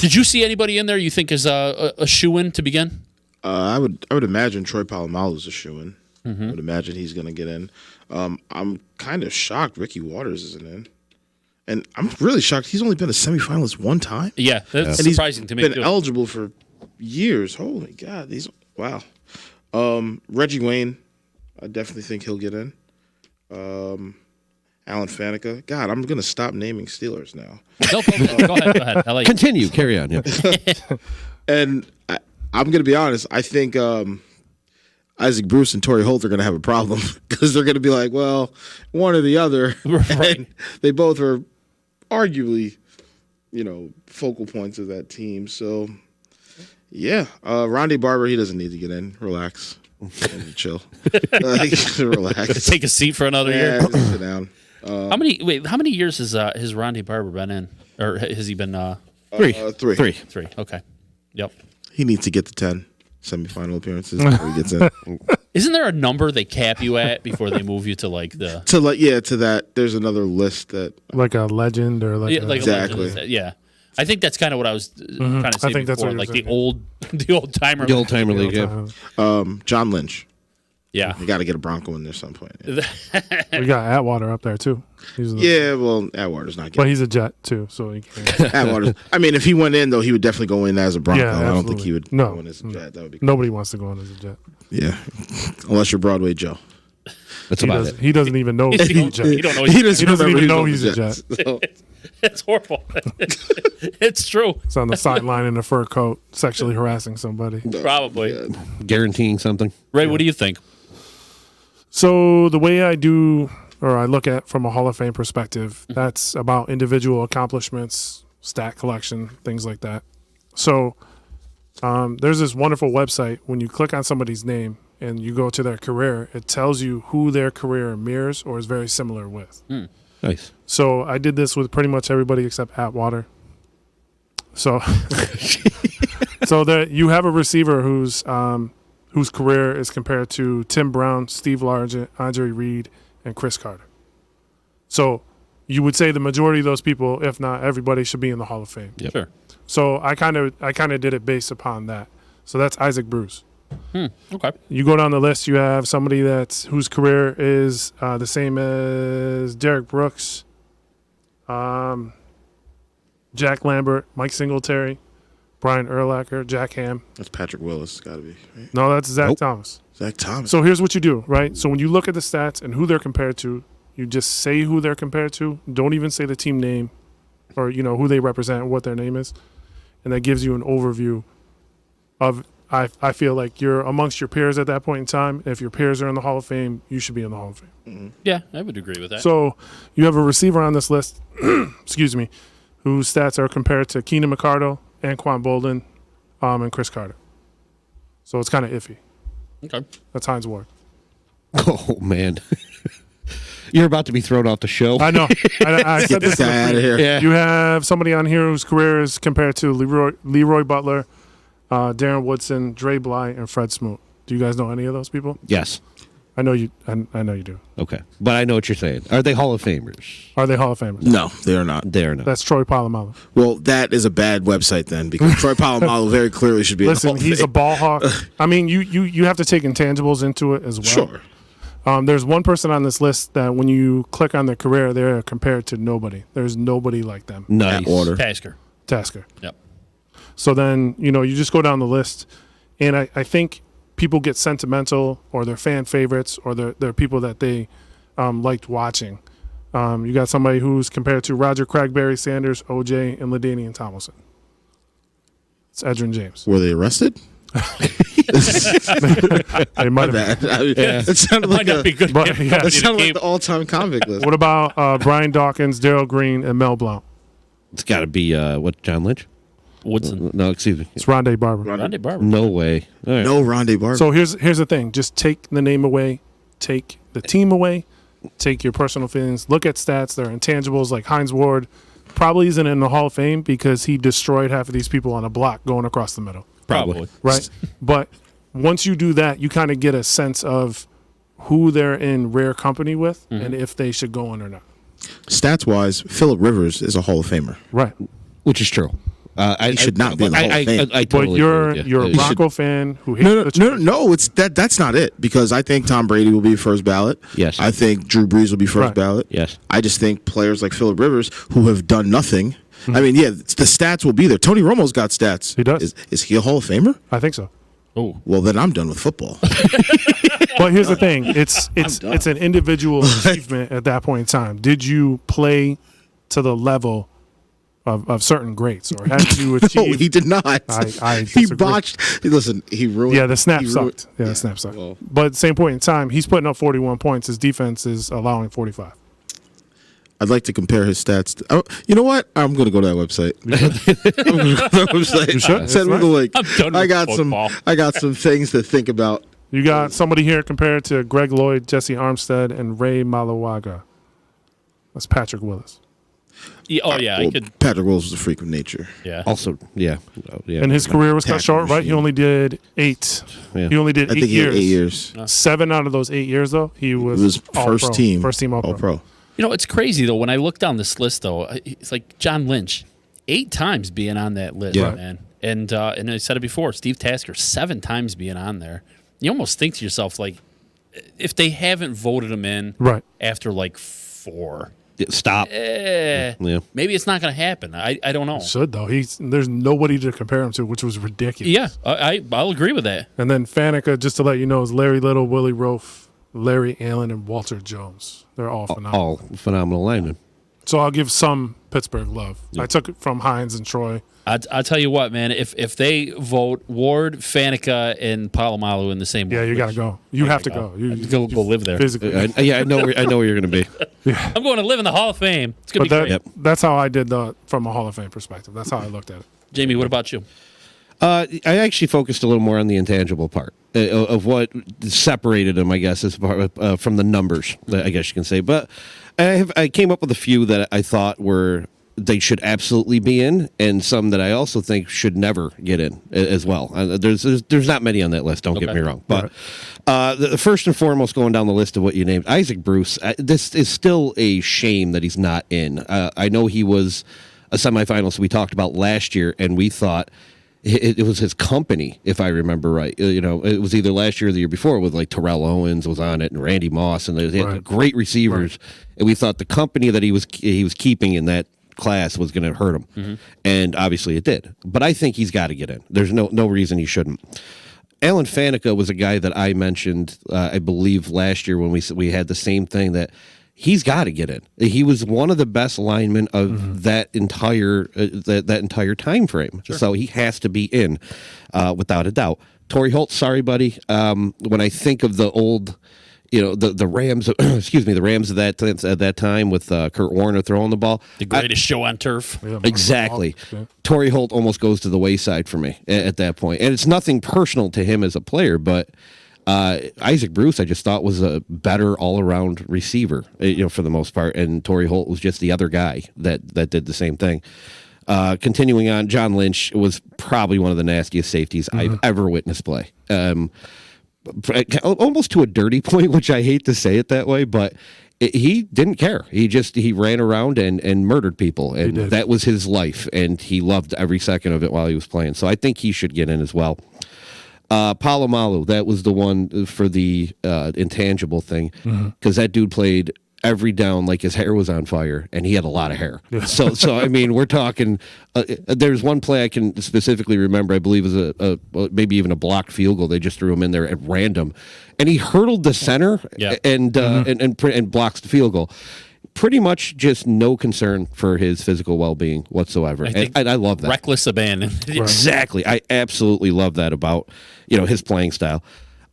Did you see anybody in there you think is a shoo-in to begin? I would imagine Troy Polamalu is a shoo-in. I would imagine he's going to get in. I'm kind of shocked Ricky Waters isn't in. And I'm really shocked he's only been a semifinalist one time. Yeah, that's And surprising to me. Been too. eligible for years. Holy God, wow. Reggie Wayne, I definitely think he'll get in. Alan Faneca. God, I'm going to stop naming Steelers now. No, go ahead. I like Continue. Carry on. Yeah. And I'm going to be honest. I think Isaac Bruce and Torrey Holt are going to have a problem because they're going to be like, well, one or the other. Right. And they both are arguably, focal points of that team. So, yeah. Rondé Barber, he doesn't need to get in. Relax. And chill. Relax. Take a seat for another year. Yeah, just sit down. How many years has Rondé Barber been in, or has he been? 3. 3. 3. Okay. Yep. He needs to get to 10 semifinal appearances before he gets in. Isn't there a number they cap you at before they move you to like the to that, there's another list that Like a legend or like, yeah, like Exactly. yeah. I think that's kind of what I was trying to say I think that's before, what like you're the old timer. The old timer league. Yeah. John Lynch. Yeah. You got to get a Bronco in there some point. Yeah, we got Atwater up there too. Well, Atwater's not But getting. he's a Jet too, so he can't. Atwater's. I mean, if he went in though, he would definitely go in as a Bronco. Yeah, I don't think absolutely. he would No. go in as a Jet. That would be Nobody wants to go on as a Jet. yeah, unless you're Broadway Joe. That's He about doesn't, it. he doesn't even know he's a Jet. You don't know. He doesn't doesn't remember even know he's he's on a the So, It's horrible. It's true. It's on the sideline in a fur coat, sexually harassing somebody. Probably. Guaranteeing something. Ray, what do you think? So the way I do, or I look at from a Hall of Fame perspective, that's about individual accomplishments, stat collection, things like that. So there's this wonderful website. When you click on somebody's name and you go to their career, it tells you who their career mirrors or is very similar with. Nice. So I did this with pretty much everybody except Atwater. So, you have a receiver whose career is compared to Tim Brown, Steve Largent, Andre Reed, and Chris Carter. So you would say the majority of those people, if not everybody, should be in the Hall of Fame. Yep. Sure. So I kind of did it based upon that. So that's Isaac Bruce. Okay. You go down the list, you have somebody whose career is the same as Derek Brooks, Jack Lambert, Mike Singletary, Brian Urlacher, Jack Ham. that's Patrick Willis. Got to be right? No, that's Zach Nope. Thomas. Zach Thomas. So here's what you do, right? So when you look at the stats and who they're compared to, you just say who they're compared to. Don't even say the team name or, who they represent, what their name is. And that gives you an overview of, I feel like you're amongst your peers at that point in time. If your peers are in the Hall of Fame, you should be in the Hall of Fame. Yeah, I would agree with that. So you have a receiver on this list, excuse me, whose stats are compared to Keenan McCardle, Anquan Bolden, and Chris Carter. So it's kind of iffy. Okay. That's Hines Ward. Oh man. You're about to be thrown off the show. I know. I said Get this this. guy out of here. Yeah. You have somebody on here whose career is compared to Leroy Butler, Darren Woodson, Dre Bly, and Fred Smoot. Do you guys know any of those people? Yes. I know you. I know you do. Okay. But I know what you're saying. Are they Hall of Famers? Are they Hall of Famers? No, they are not. They are not. That's Troy Polamalu. Well, that is a bad website then because Troy Polamalu very clearly should be. Listen, in the Hall he's of a ball hawk. I mean, you have to take intangibles into it as well. Sure. There's one person on this list that when you click on their career, they're compared to nobody. There's nobody like them. Nice. Atwater. Tasker. Tasker. So then, you just go down the list, and I think people get sentimental or they're fan favorites or they're people that they liked watching. You got somebody who's compared to Roger Craig, Barry Sanders, OJ, and LaDainian Tomlinson. It's Edgerrin James. Were they arrested? They might My have. bad. It sounded Might like not be good. But, game. yeah. that sounded Game. like the all-time convict list. What about Brian Dawkins, Daryl Green, and Mel Blount? It's got to be John Lynch? Woodson. No, excuse me. It's Rondé Barber. Rondé Barber. No way. All right. No Rondé Barber. So here's the thing: just take the name away, take the team away, take your personal feelings. Look at stats; they're intangibles. Like Hines Ward probably isn't in the Hall of Fame because he destroyed half of these people on a block going across the middle, Probably. right? But once you do that, you kind of get a sense of who they're in rare company with and if they should go in or not. Stats-wise, Phillip Rivers is a Hall of Famer. Right. Which is true. He should not be in the Hall of Fame. I But totally you're agree with you. a Bronco fan who hates No, the no, no, no. It's that's not it. Because I think Tom Brady will be first ballot. Yes. I think Drew Brees will be first Right. ballot. Yes. I just think players like Phillip Rivers who have done nothing. I mean, yeah, the stats will be there. Tony Romo's got stats. He does. Is he a Hall of Famer? I think so. Oh, Well, then I'm done with football. But here's the thing: it's an individual achievement at that point in time. Did you play to the level of certain greats, or had you No, achieved? he did not. I he disagree. botched. Listen, he ruined. Yeah, the snap he ruined- sucked. Yeah, the snap sucked. Well. But at the same point in time, he's putting up 41 points. His defense is allowing 45. I'd like to compare his stats. You know what? I'm going to go to that website. I'm going to go to that website. You should. Send me the link. I'm done with I got football. some. I got some things to think about. You got somebody here compared to Greg Lloyd, Jesse Armstead, and Ray Malawaga. That's Patrick Willis. yeah, oh yeah, I Well, could. Patrick Willis was a freak of nature. Yeah. Also, yeah. Oh, yeah. And his career was cut Tackle short, right? He machine. only did 8. Yeah. He only did I 8 think he had years. 8 years. 7 out of those 8 years, though, he It was, was all-pro. first team. First team all-pro. All pro. You know, it's crazy though. When I look down this list, though, it's like John Lynch, 8 times being on that list, Yeah. man. And I said it before, Steve Tasker, 7 times being on there. You almost think to yourself, like, if they haven't voted him in Right. after like 4, Stop. Yeah. maybe it's not going to happen. I don't know. Should, though. There's nobody to compare him to, which was ridiculous. Yeah, I'll agree with that. And then Faneca, just to let you know, is Larry Little, Willie Rofe, Larry Allen, and Walter Jones. They're all phenomenal. All phenomenal linemen. So I'll give some Pittsburgh love. I took it from Hines and Troy. I'll tell you what, man. If they vote Ward, Faneca, and Palomalu in the same, Yeah, you got to go. You have to go. You Go live there. physically. I know where you're going to be. I'm going to live in the Hall of Fame. It's gonna But be great. that's how I did from a Hall of Fame perspective. That's how I looked at it. Jamie, what about you? I actually focused a little more on the intangible part of what separated him, I guess, as far, from the numbers, I guess you can say. But I came up with a few that I thought they should absolutely be in, and some that I also think should never get in as well. There's not many on that list. Don't get me wrong, but the first and foremost, going down the list of what you named, Isaac Bruce. This is still a shame that he's not in. I know he was a semifinalist we talked about last year, and we thought. It was his company, if I remember right. You know, it was either last year or the year before with like Terrell Owens was on it and Randy Moss, and they had great receivers. And we thought the company that he was keeping in that class was going to hurt him, and obviously it did. But I think he's got to get in. There's no reason he shouldn't. Alan Faneca was a guy that I mentioned, I believe, last year when we had the same thing that. He's got to get in. He was one of the best linemen of that entire that entire time frame. Sure. So he has to be in, without a doubt. Torrey Holt, sorry, buddy. When I think of the old, the Rams, excuse me, the Rams of that time with Kurt Warner throwing the ball, The greatest show on turf. Yeah, exactly. Yeah. Torrey Holt almost goes to the wayside for me at that point, and it's nothing personal to him as a player, but. Isaac Bruce, I just thought was a better all-around receiver, for the most part, and Torrey Holt was just the other guy that did the same thing. Continuing on, John Lynch was probably one of the nastiest safeties I've ever witnessed play. Almost to a dirty point, which I hate to say it that way, but he didn't care. He ran around and murdered people, and that was his life, and he loved every second of it while he was playing. So I think he should get in as well. Palomalu, that was the one for the intangible thing, because that dude played every down like his hair was on fire, and he had a lot of hair. So I mean, we're talking. There's one play I can specifically remember. I believe was a maybe even a blocked field goal. They just threw him in there at random, and he hurdled the center and blocks the field goal. pretty much just no concern for his physical well-being whatsoever. And I love that. Reckless abandon. Exactly. I absolutely love that about, his playing style.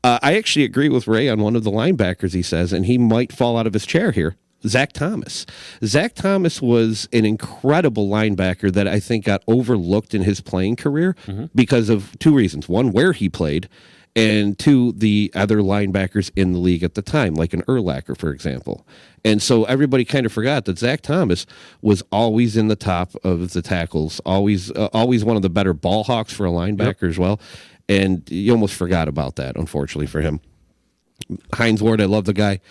I actually agree with Ray on one of the linebackers, he says, and he might fall out of his chair here. Zach Thomas. Zach Thomas was an incredible linebacker that I think got overlooked in his playing career because of two reasons. One, where he played, and two, the other linebackers in the league at the time, like an Urlacher, for example. And so everybody kind of forgot that Zach Thomas was always in the top of the tackles, always one of the better ball hawks for a linebacker as well. And you almost forgot about that, unfortunately, for him. Hines Ward, I love the guy.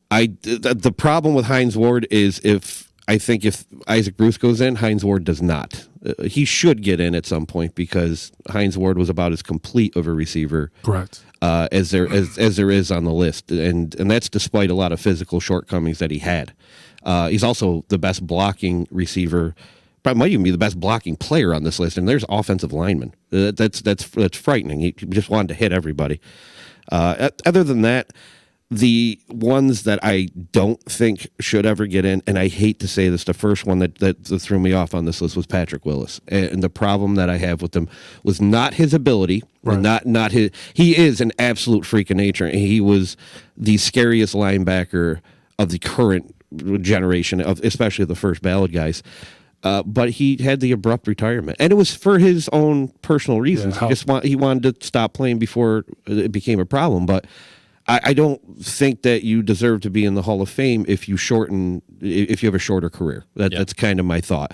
The problem with Hines Ward is if Isaac Bruce goes in, Hines Ward does not. He should get in at some point because Hines Ward was about as complete of a receiver, correct, as there is on the list, and that's despite a lot of physical shortcomings that he had. He's also the best blocking receiver. Probably might even be the best blocking player on this list, and there's offensive linemen. That's frightening. He just wanted to hit everybody. Other than that, the ones that I don't think should ever get in, and I hate to say this, the first one that threw me off on this list was Patrick Willis. And the problem that I have with him was not his ability, right. not his. He is an absolute freak of nature. And he was the scariest linebacker of the current generation, especially the first ballot guys. But he had the abrupt retirement, and it was for his own personal reasons. Yeah, he wanted to stop playing before it became a problem. But I don't think that you deserve to be in the Hall of Fame if you have a shorter career. That's kind of my thought.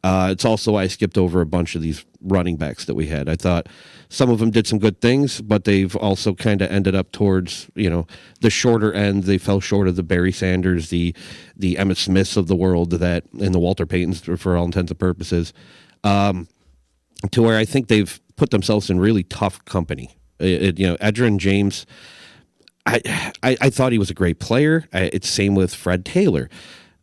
It's also why I skipped over a bunch of these running backs that we had. I thought some of them did some good things, but they've also kind of ended up towards, the shorter end. They fell short of the Barry Sanders, the Emmitt Smiths of the world, and the Walter Paytons for all intents and purposes, to where I think they've put themselves in really tough company. Edgerrin James, I thought he was a great player. It's same with Fred Taylor.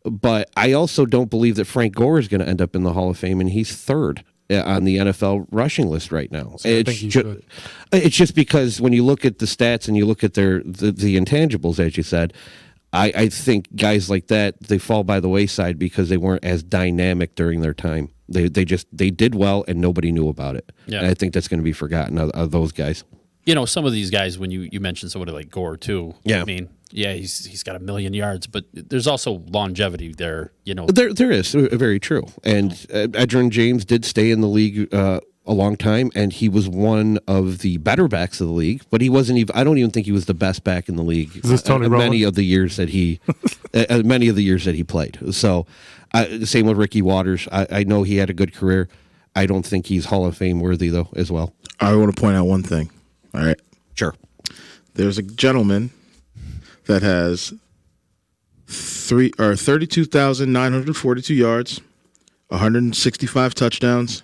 But I also don't believe that Frank Gore is going to end up in the Hall of Fame, and he's third on the NFL rushing list right now. So it's just because when you look at the stats and you look at the intangibles, as you said, I think guys like that, they fall by the wayside because they weren't as dynamic during their time. They did well, and nobody knew about it. Yeah. And I think that's going to be forgotten of those guys. Some of these guys, when you mentioned somebody like Gore too, yeah. I mean, yeah, he's got 1 million yards, but there's also longevity there. There is, very true. And Edgerrin James did stay in the league a long time, and he was one of the better backs of the league. But he wasn't even. I don't even think he was the best back in the league. Is this Tony Romo? Many of the years that he played. So, same with Ricky Waters. I know he had a good career. I don't think he's Hall of Fame worthy though, as well. I want to point out one thing. All right. Sure. There's a gentleman that has 32,942 yards, 165 touchdowns,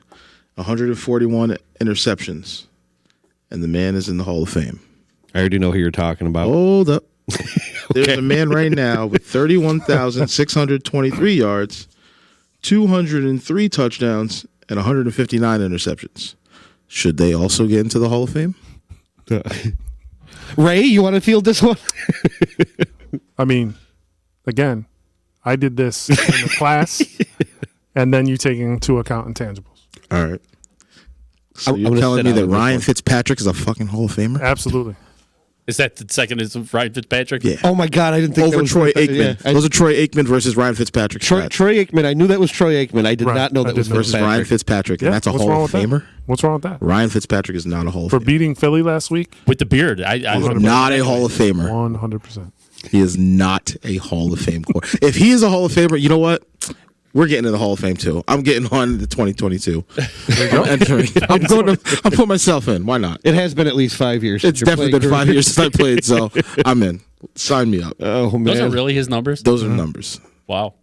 141 interceptions, and the man is in the Hall of Fame. I already know who you're talking about. Hold up. There's a man right now with 31,623 yards, 203 touchdowns, and 159 interceptions. Should they also get into the Hall of Fame? Ray, you want to field this one? I mean, again, I did this in the class, and then you take into account intangibles. All right. So you're telling me that Ryan Fitzpatrick is a fucking Hall of Famer? Absolutely. Is that the second is Ryan Fitzpatrick? Yeah. Oh my God, I didn't think over that was Troy Aikman. Yeah. Those are Troy Aikman versus Ryan Fitzpatrick. Troy Aikman. I knew that was Troy Aikman. I did not know that was versus Ryan Fitzpatrick. Yeah, and that's a Hall of Famer. What's wrong with that? Ryan Fitzpatrick is not a Hall of Famer. For beating Philly last week? With the beard. He's not a Hall of Famer. 100%. He is not a Hall of Fame core. If he is a Hall of Famer, you know what? We're getting in the Hall of Fame too. I'm getting on the 2022. I'm putting myself in. Why not? It has been at least 5 years. It's definitely been 5 years since I played, so I'm in. Sign me up. Oh man, those are really his numbers. Those are numbers. Wow.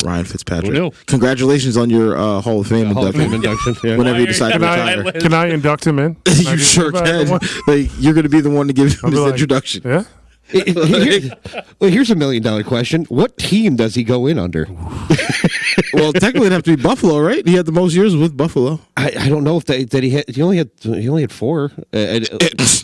Ryan Fitzpatrick. Who knew? Congratulations on your Hall of Fame induction. Yeah. Whenever you decide to retire. Can I induct him in? You sure can. Like, you're going to be the one to give him his introduction. Yeah. Here's $1 million question. What team does he go in under? Well, technically, it'd have to be Buffalo, right? He had the most years with Buffalo. I don't know if that he only had 4.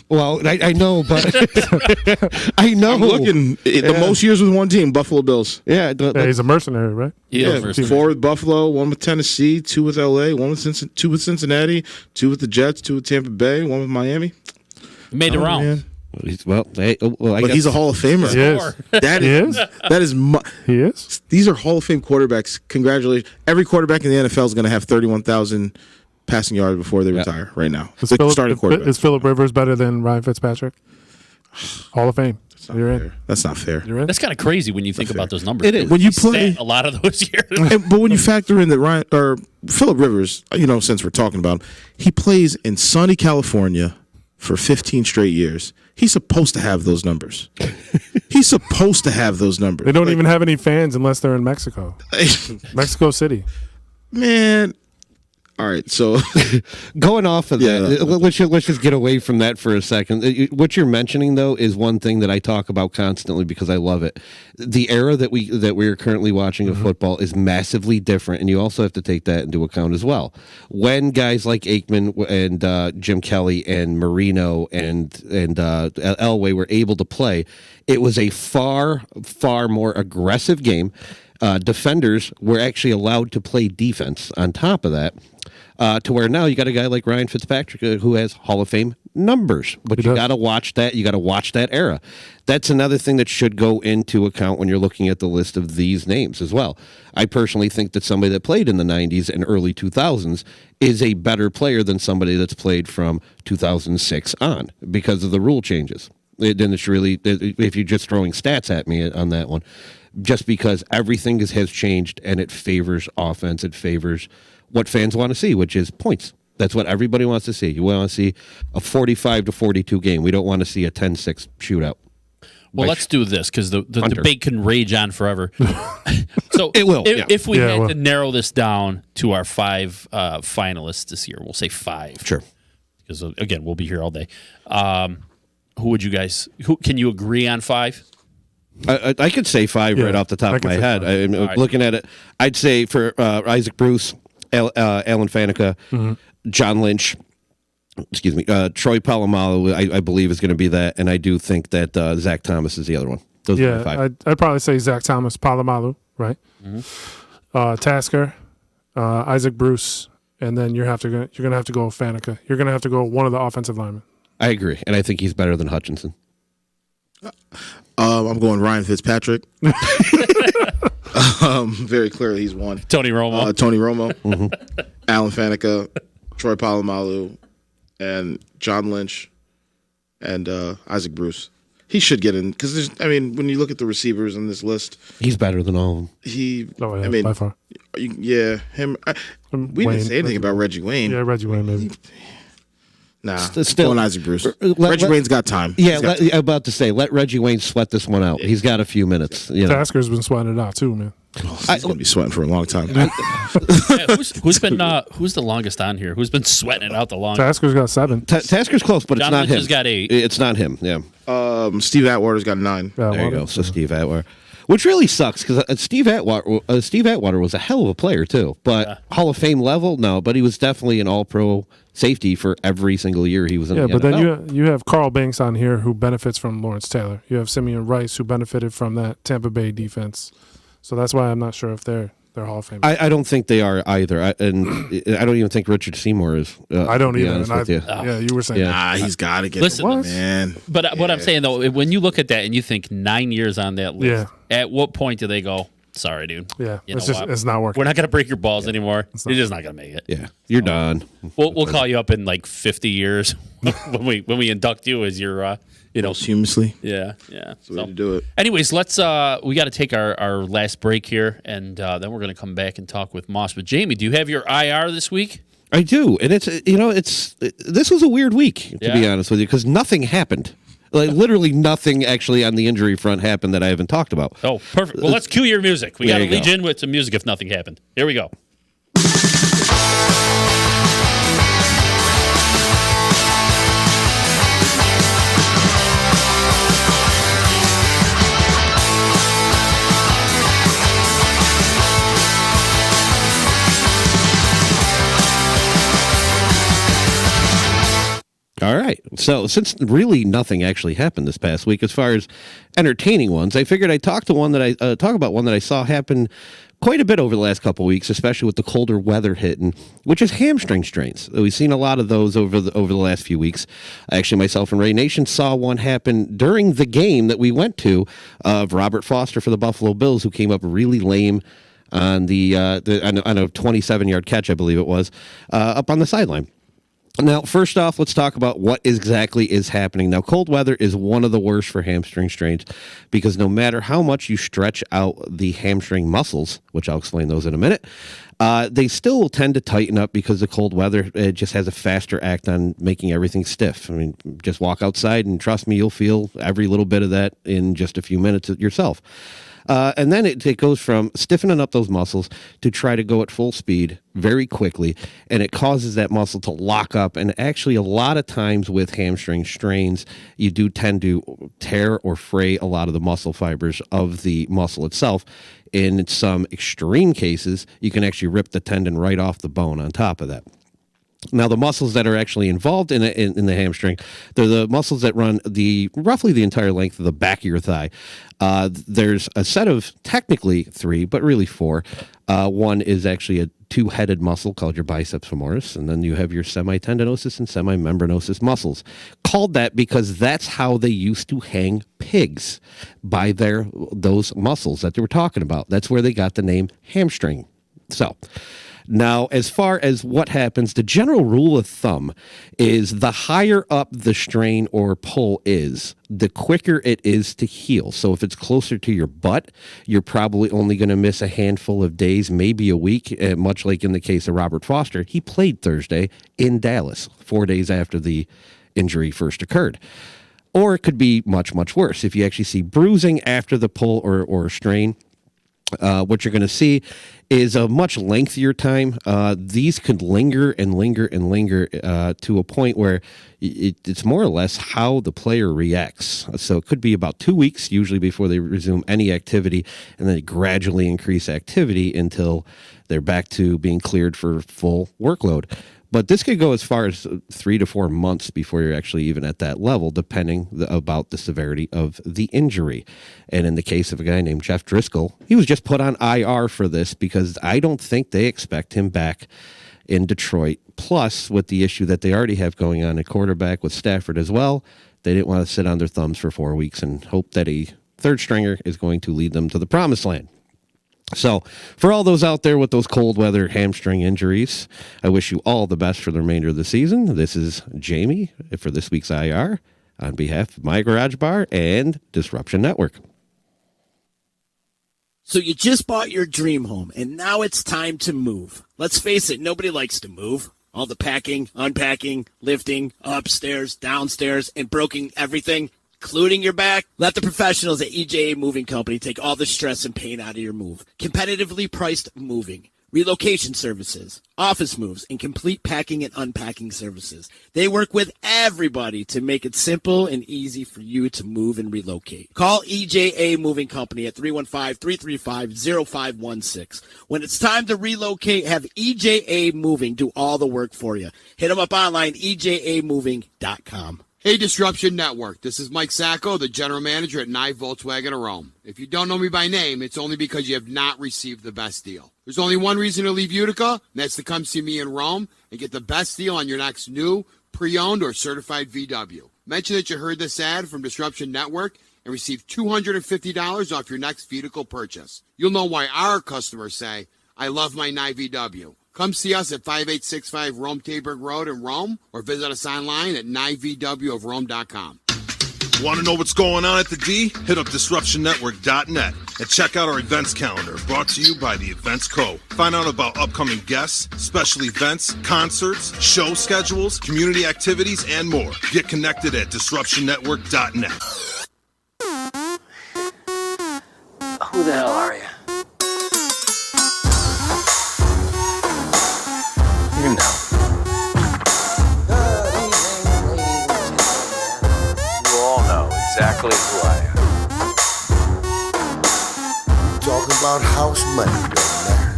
Well, I know, but I know. I'm looking the most years with one team, Buffalo Bills. Yeah, he's a mercenary, right? Yeah, 4 with Buffalo, 1 with Tennessee, 2 with LA, 2 with Cincinnati, 2 with the Jets, 2 with Tampa Bay, 1 with Miami. Made the round. Man. But He's a Hall of Famer. He is. That is. He is. These are Hall of Fame quarterbacks. Congratulations! Every quarterback in the NFL is going to have 31,000 passing yards before they retire. Right now, starting quarterback. Is Phillip Rivers better than Ryan Fitzpatrick? Hall of Fame. You're in. That's not fair. You're in. That's kind of crazy when you think about those numbers. It is. When you He play spent a lot of those years. but when you factor in that Ryan or Phillip Rivers, since we're talking about him, he plays in sunny California for 15 straight years. He's supposed to have those numbers. He's supposed to have those numbers. They don't even have any fans unless they're in Mexico. Mexico City. Man. All right, so going off of that, let's just get away from that for a second. What you're mentioning though is one thing that I talk about constantly because I love it. The era that we are currently watching of football is massively different, and you also have to take that into account as well. When guys like Aikman and Jim Kelly and Marino and Elway were able to play, it was a far more aggressive game. Defenders were actually allowed to play defense on top of that. To where now you got a guy like Ryan Fitzpatrick who has Hall of Fame numbers, but you got to watch that. You got to watch that era. That's another thing that should go into account when you're looking at the list of these names as well. I personally think that somebody that played in the 90s and early 2000s is a better player than somebody that's played from 2006 on because of the rule changes. Then it's really, if you're just throwing stats at me on that one, just because everything has changed and it favors offense, it favors what fans want to see, which is points. That's what everybody wants to see. You want to see a 45-42 game. We don't want to see a 10-6 shootout. Well, let's do this because the debate can rage on forever. So it will. If we had to narrow this down to our 5 finalists this year, we'll say 5. Sure. Because again, we'll be here all day. Who would you guys? Can you agree on 5? I could say 5 right off the top of my head. Looking at it, I'd say for Isaac Bruce, Alan Faneca, John Lynch, Troy Polamalu, I believe is going to be that, and I do think that Zach Thomas is the other one. Those are my 5. I'd probably say Zach Thomas, Polamalu, right? Tasker, Isaac Bruce, and then you're gonna have to go with Faneca. You're gonna have to go one of the offensive linemen. I agree, and I think he's better than Hutchinson. I'm going Ryan Fitzpatrick. Very clearly, he's one. Tony Romo. Alan Faneca, Troy Polamalu, and John Lynch, and Isaac Bruce. He should get in because when you look at the receivers on this list, he's better than all of them. By far. Him. We didn't say anything about Reggie Wayne. Yeah, Reggie Wayne maybe. Nah, still Isaac Bruce. Reggie Wayne's got time. Yeah, I'm about to say, let Reggie Wayne sweat this one out. He's got a few minutes. Tasker's been sweating it out too, man. He's gonna be sweating for a long time. Who's the longest on here? Who's been sweating it out the longest? Tasker's got 7. Tasker's close, but it's not him. Has got 8. It's not him. Yeah. Steve Atwater's got 9. There you go. So Steve Atwater. Which really sucks because Steve Atwater was a hell of a player too, but Hall of Fame level, no. But he was definitely an All-Pro safety for every single year he was in the NFL. Yeah, but then you have Carl Banks on here who benefits from Lawrence Taylor. You have Simeon Rice who benefited from that Tampa Bay defense. So that's why I'm not sure if they're Hall of Fame. I don't think they are either, and I don't even think Richard Seymour is. I don't either. Yeah, you were saying. Nah, he's got to get. Listen, man. But what I'm saying though, when you look at that and you think 9 years on that list, at what point do they go? Sorry, dude. Yeah, it's not working. We're not going to break your balls anymore. You're just not going to make it. Yeah, you're done. We'll call you up in like 50 years when we induct you as your posthumously. Yeah. That's the way to do it. Anyways, let's we got to take our last break here, and then we're going to come back and talk with Moss. But Jamie, do you have your IR this week? I do, and this was a weird week to be honest with you because nothing happened. Like literally nothing actually on the injury front happened that I haven't talked about. Oh, perfect. Well, let's cue your music. We got to lead in with some music if nothing happened. Here we go. All right. So since really nothing actually happened this past week as far as entertaining ones, I figured I'd talk about one that I saw happen quite a bit over the last couple of weeks, especially with the colder weather hitting, which is hamstring strains. We've seen a lot of those over the last few weeks. Actually, myself and Ray Nation saw one happen during the game that we went to of Robert Foster for the Buffalo Bills, who came up really lame on on a 27-yard catch, I believe it was, up on the sideline. Now, first off, let's talk about what exactly is happening. Now, cold weather is one of the worst for hamstring strains because no matter how much you stretch out the hamstring muscles, which I'll explain those in a minute, they still will tend to tighten up because the cold weather just has a faster act on making everything stiff. I mean, just walk outside and trust me, you'll feel every little bit of that in just a few minutes yourself. And then it goes from stiffening up those muscles to try to go at full speed very quickly, and it causes that muscle to lock up. And actually, a lot of times with hamstring strains, you do tend to tear or fray a lot of the muscle fibers of the muscle itself. In some extreme cases, you can actually rip the tendon right off the bone on top of that. Now, the muscles that are actually involved in the hamstring, they're the muscles that run roughly the entire length of the back of your thigh. There's a set of technically 3, but really 4. One is actually a 2-headed muscle called your biceps femoris, and then you have your semitendinosus and semimembranosus muscles. Called that because that's how they used to hang pigs, by those muscles that they were talking about. That's where they got the name hamstring. So now, as far as what happens, the general rule of thumb is the higher up the strain or pull is, the quicker it is to heal. So if it's closer to your butt, you're probably only going to miss a handful of days, maybe a week, much like in the case of Robert Foster. He played Thursday in Dallas, 4 days after the injury first occurred. Or it could be much, much worse. If you actually see bruising after the pull or strain, what you're going to see is a much lengthier time. These could linger and linger and linger to a point where it's more or less how the player reacts. So it could be about 2 weeks usually before they resume any activity, and then gradually increase activity until they're back to being cleared for full workload. But this could go as far as 3 to 4 months before you're actually even at that level, depending about the severity of the injury. And in the case of a guy named Jeff Driscoll, he was just put on IR for this because I don't think they expect him back in Detroit. Plus, with the issue that they already have going on at quarterback with Stafford as well, they didn't want to sit on their thumbs for 4 weeks and hope that a third stringer is going to lead them to the promised land. So, for all those out there with those cold weather hamstring injuries, I wish you all the best for the remainder of the season. This is Jamie for this week's IR on behalf of My Garage Bar and Disruption Network. So you just bought your dream home, and now it's time to move. Let's face it, nobody likes to move. All the packing, unpacking, lifting, upstairs, downstairs, and broken everything, including your back. Let the professionals at EJA Moving Company take all the stress and pain out of your move. Competitively priced moving, relocation services, office moves, and complete packing and unpacking services. They work with everybody to make it simple and easy for you to move and relocate. Call EJA Moving Company at 315-335-0516. When it's time to relocate, have EJA Moving do all the work for you. Hit them up online, ejamoving.com. Hey, Disruption Network. This is Mike Sacco, the general manager at Nye Volkswagen of Rome. If you don't know me by name, it's only because you have not received the best deal. There's only one reason to leave Utica, and that's to come see me in Rome and get the best deal on your next new, pre-owned, or certified VW. Mention that you heard this ad from Disruption Network and receive $250 off your next vehicle purchase. You'll know why our customers say, I love my Nye VW. Come see us at 5865 Rome Taberg Road in Rome, or visit us online at NyeVWofRome.com. Want to know what's going on at the D? Hit up DisruptionNetwork.net and check out our events calendar, brought to you by the Events Co. Find out about upcoming guests, special events, concerts, show schedules, community activities, and more. Get connected at DisruptionNetwork.net. Who the hell are you? You know. Good evening, ladies and gentlemen. You all know exactly who I am. Talking about house money right now.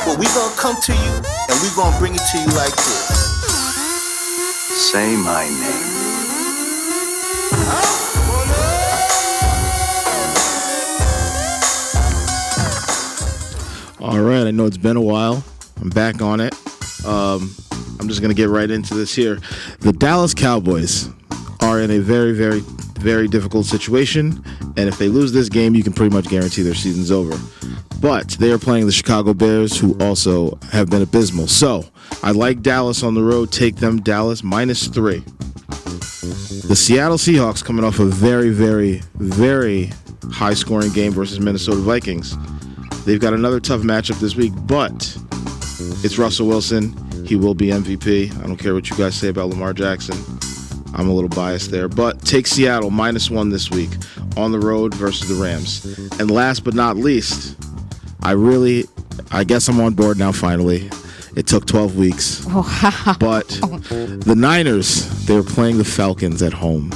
Well, we gonna come to you and we gonna bring it to you like this. Say my name. All right, I know it's been a while. I'm back on it. I'm just going to get right into this here. The Dallas Cowboys are in a very, very, very difficult situation, and if they lose this game, you can pretty much guarantee their season's over. But they are playing the Chicago Bears, who also have been abysmal. So I like Dallas on the road. Take them, Dallas, -3. The Seattle Seahawks coming off a very, very, very high-scoring game versus Minnesota Vikings. They've got another tough matchup this week, but it's Russell Wilson. He will be MVP. I don't care what you guys say about Lamar Jackson. I'm a little biased there. But take Seattle -1 this week on the road versus the Rams. And last but not least, I guess I'm on board now finally. It took 12 weeks. But the Niners, they're playing the Falcons at home.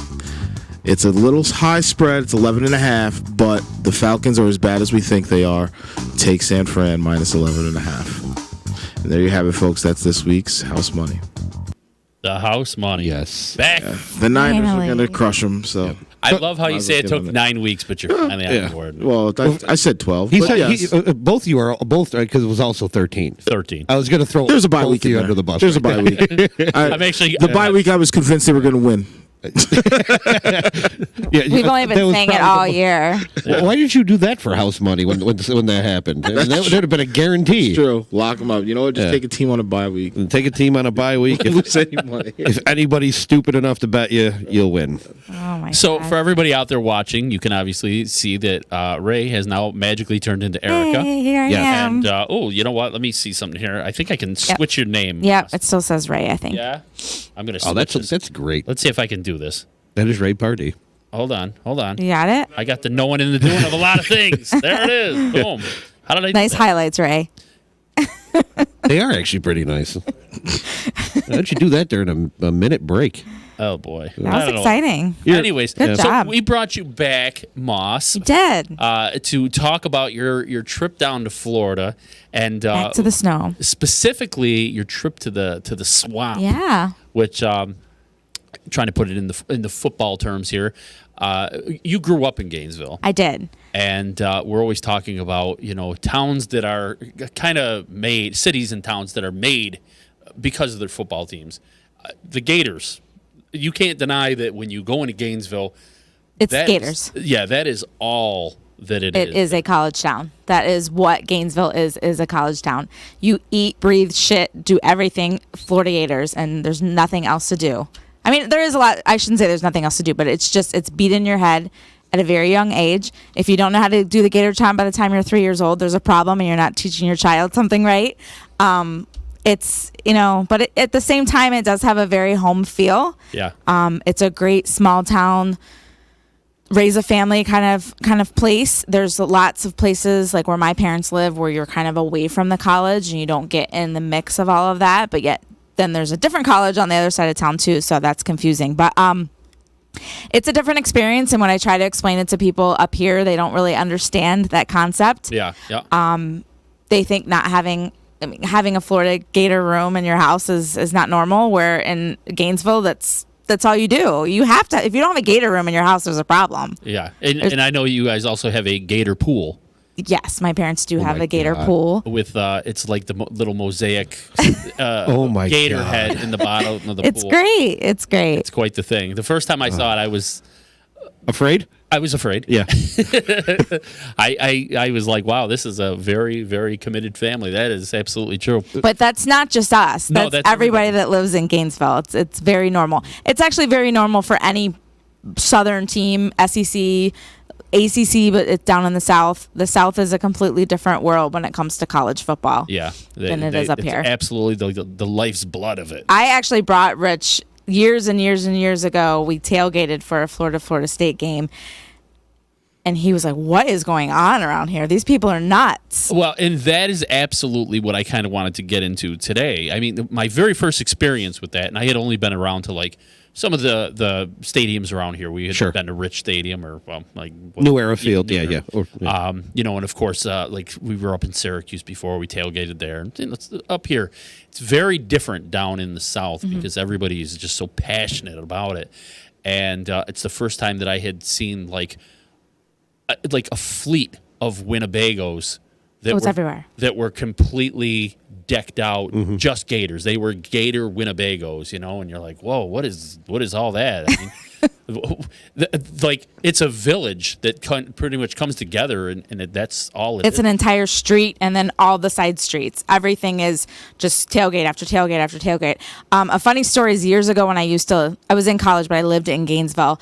It's a little high spread. It's 11.5, but the Falcons are as bad as we think they are. Take San Fran -11.5. And there you have it, folks. That's this week's House Money. The house money. Yes. Back. Yeah. The Niners are going to crush them. So I love how you say it took 9 weeks, but you're finally on board. Well, I said 12. He but said yes. both you are both right because it was also 13. 13. I was going to throw There's a bye both week you in under there. the bus. There's a bye week. I'm actually The bye week, I was convinced they were going to win. We've only been saying it all year. Well, why did you do that for house money when that happened? That would have been a guarantee. It's true. Lock them up. You know what? Just take a team on a bye week. And take a team on a bye week. Don't lose any money. If anybody's stupid enough to bet you, you'll win. Oh my So God. for everybody out there watching, you can obviously see that Ray has now magically turned into Erica. Hey, here I Yeah. am. And you know what? Let me see something here. I think I can switch your name. Yep, it still says Ray, I think. Yeah. I'm gonna. Oh, switch this. that's great. Let's see if I can do this. That is Ray Party. Hold on. You got it? I got the knowing and the doing of a lot of things. There it is. Boom. How did I? Nice do that? highlights, Ray. They are actually pretty nice. How'd you do that during a minute break? Oh boy. That was exciting. Anyways, Good so job. we brought you back, Moss. You did. To talk about your trip down to Florida and Back to the snow. specifically your trip to the swamp. Yeah. Which trying to put it in the football terms here. You grew up in Gainesville. I did. And we're always talking about, towns that are kind of made, cities and towns that are made because of their football teams. The Gators. You can't deny that when you go into Gainesville, It's that Gators. that is all that it is. It is a college town. That is what Gainesville is a college town. You eat, breathe, shit, do everything Florida Gators, and there's nothing else to do. I mean, there is a lot. I shouldn't say there's nothing else to do, but it's beat in your head at a very young age. If you don't know how to do the Gator Chant by the time you're 3 years old, there's a problem and you're not teaching your child something right. It's, but at the same time, it does have a very home feel. Yeah. It's a great small town, raise a family kind of place. There's lots of places like where my parents live where you're kind of away from the college and you don't get in the mix of all of that, but yet then there's a different college on the other side of town too, so that's confusing. But it's a different experience, and when I try to explain it to people up here, they don't really understand that concept. Yeah. Yeah. They think having a Florida Gator room in your house is not normal, where in Gainesville that's all you do. You have to, if you don't have a Gator room in your house, there's a problem. Yeah. And I know you guys also have a Gator pool. Yes, my parents do have my a Gator God. pool. With it's like the little mosaic Oh my gator God. head in the bottom of the It's pool. great. It's great. It's quite the thing. The first time I saw it, I was Afraid? afraid. Yeah. I was like, wow, this is a very, very committed family. That is absolutely true. But that's not just us. No, That's that's everybody everybody. that lives in Gainesville. It's very normal. It's actually very normal for any Southern team, SEC, ACC, but it's down in the South. The South is a completely different world when it comes to college football. Yeah. Than it is up it's here. Absolutely the life's blood of it. I actually brought Rich years and years and years ago. We tailgated for a Florida State game. And he was like, what is going on around here? These people are nuts. Well, and that is absolutely what I kind of wanted to get into today. I mean, my very first experience with that, and I had only been around to like some of the stadiums around here. We had Sure. been to Rich Stadium or like New Era Field, New yeah, Era. yeah. Or, yeah. And of course, like we were up in Syracuse before. We tailgated there, and it's up here. It's very different down in the South because everybody is just so passionate about it, and it's the first time that I had seen like a fleet of Winnebagos that it's were everywhere. that were completely decked out, just Gators. They were Gator Winnebagos, and you're like, whoa, what is all that? I mean, like it's a village that pretty much comes together, and that's all it is. It's an entire street and then all the side streets. Everything is just tailgate after tailgate after tailgate. A funny story is years ago when I was in college, but I lived in Gainesville.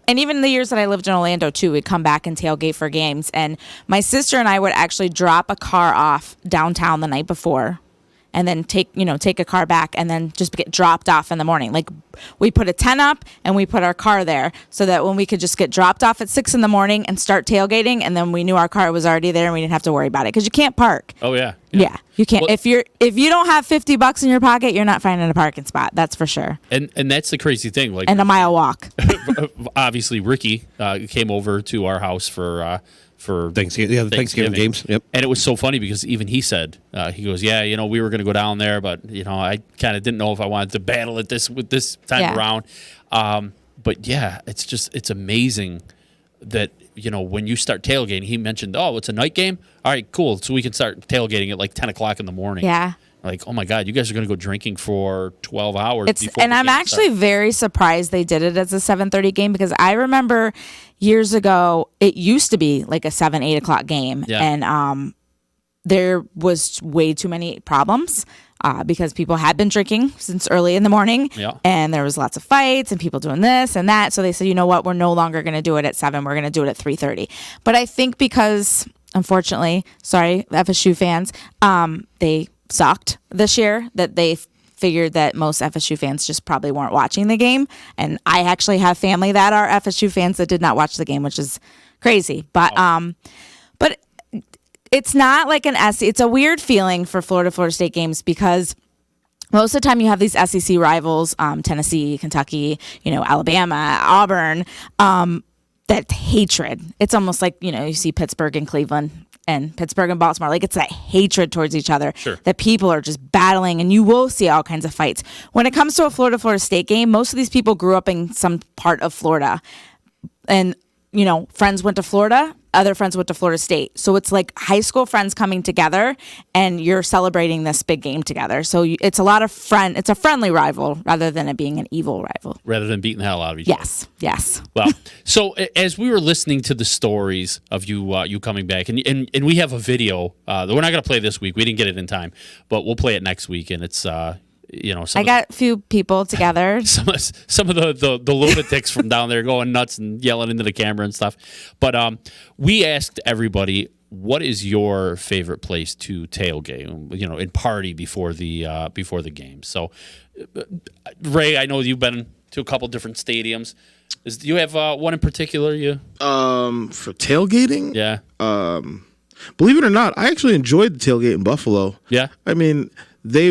And even the years that I lived in Orlando too, we'd come back and tailgate for games. And my sister and I would actually drop a car off downtown the night before and then take a car back and then just get dropped off in the morning. Like we put a tent up and we put our car there so that when we could just get dropped off at 6 a.m. and start tailgating, and then we knew our car was already there and we didn't have to worry about it because you can't park. Oh yeah. Yeah, you can't. Well, if you don't have $50 in your pocket, you're not finding a parking spot. That's for sure. And that's the crazy thing. Like, And a mile walk. obviously, Ricky came over to our house for Thanksgiving, the Thanksgiving games. Yep. And it was so funny because even he said, he goes, yeah, we were going to go down there, but I kind of didn't know if I wanted to battle it this time around. But yeah, it's amazing that when you start tailgating, he mentioned, oh, it's a night game. All right, cool. So we can start tailgating at like 10 o'clock in the morning. Yeah. Like, oh my God, you guys are going to go drinking for 12 hours. And I'm actually very surprised they did it as a 7:30 game because I remember years ago it used to be like a 7-8 o'clock game, and there was way too many problems because people had been drinking since early in the morning, and there was lots of fights and people doing this and that. So they said, you know what, we're no longer going to do it at 7. We're going to do it at 3:30. But I think because, unfortunately, sorry, FSU fans, they sucked this year, that they figured that most FSU fans just probably weren't watching the game. And I actually have family that are FSU fans that did not watch the game, which is crazy. But it's not like an SEC. It's a weird feeling for Florida State games because most of the time you have these SEC rivals, Tennessee, Kentucky, Alabama, Auburn, that hatred. It's almost like, you see Pittsburgh and Cleveland and Pittsburgh and Baltimore. Like it's that hatred towards each other that people are just battling, and you will see all kinds of fights. When it comes to a Florida State game, most of these people grew up in some part of Florida, and friends went to Florida, other friends went to Florida State. So it's like high school friends coming together and you're celebrating this big game together. So it's it's a friendly rival rather than it being an evil rival. Rather than beating the hell out of each other. Yes. Well, so as we were listening to the stories of you coming back, and we have a video that we're not going to play this week. We didn't get it in time, but we'll play it next week. And it's I got a few people together. Some of the lunatics from down there going nuts and yelling into the camera and stuff. But we asked everybody, what is your favorite place to tailgate? And party before the game. So, Ray, I know you've been to a couple different stadiums. Do you have one in particular? For tailgating? Yeah. Believe it or not, I actually enjoyed the tailgate in Buffalo. Yeah. I mean, they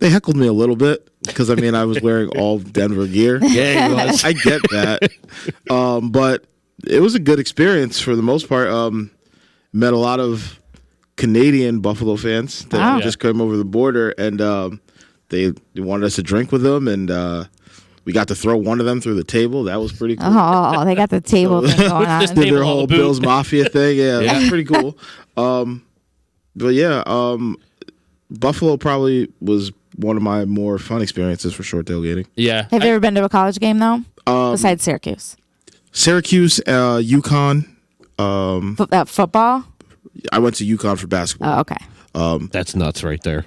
heckled me a little bit because I was wearing all Denver gear. Yeah, he was. I get that. But it was a good experience for the most part. Met a lot of Canadian Buffalo fans that just came over the border, and they wanted us to drink with them, and we got to throw one of them through the table. That was pretty cool. Oh, they got the table thing going on. Did their whole Bills Mafia thing. Yeah, that was pretty cool. But yeah, Buffalo probably was one of my more fun experiences for short tailgating. Yeah. Have you ever been to a college game though? Besides Syracuse? Syracuse, UConn. Football? I went to UConn for basketball. Oh, okay. That's nuts right there.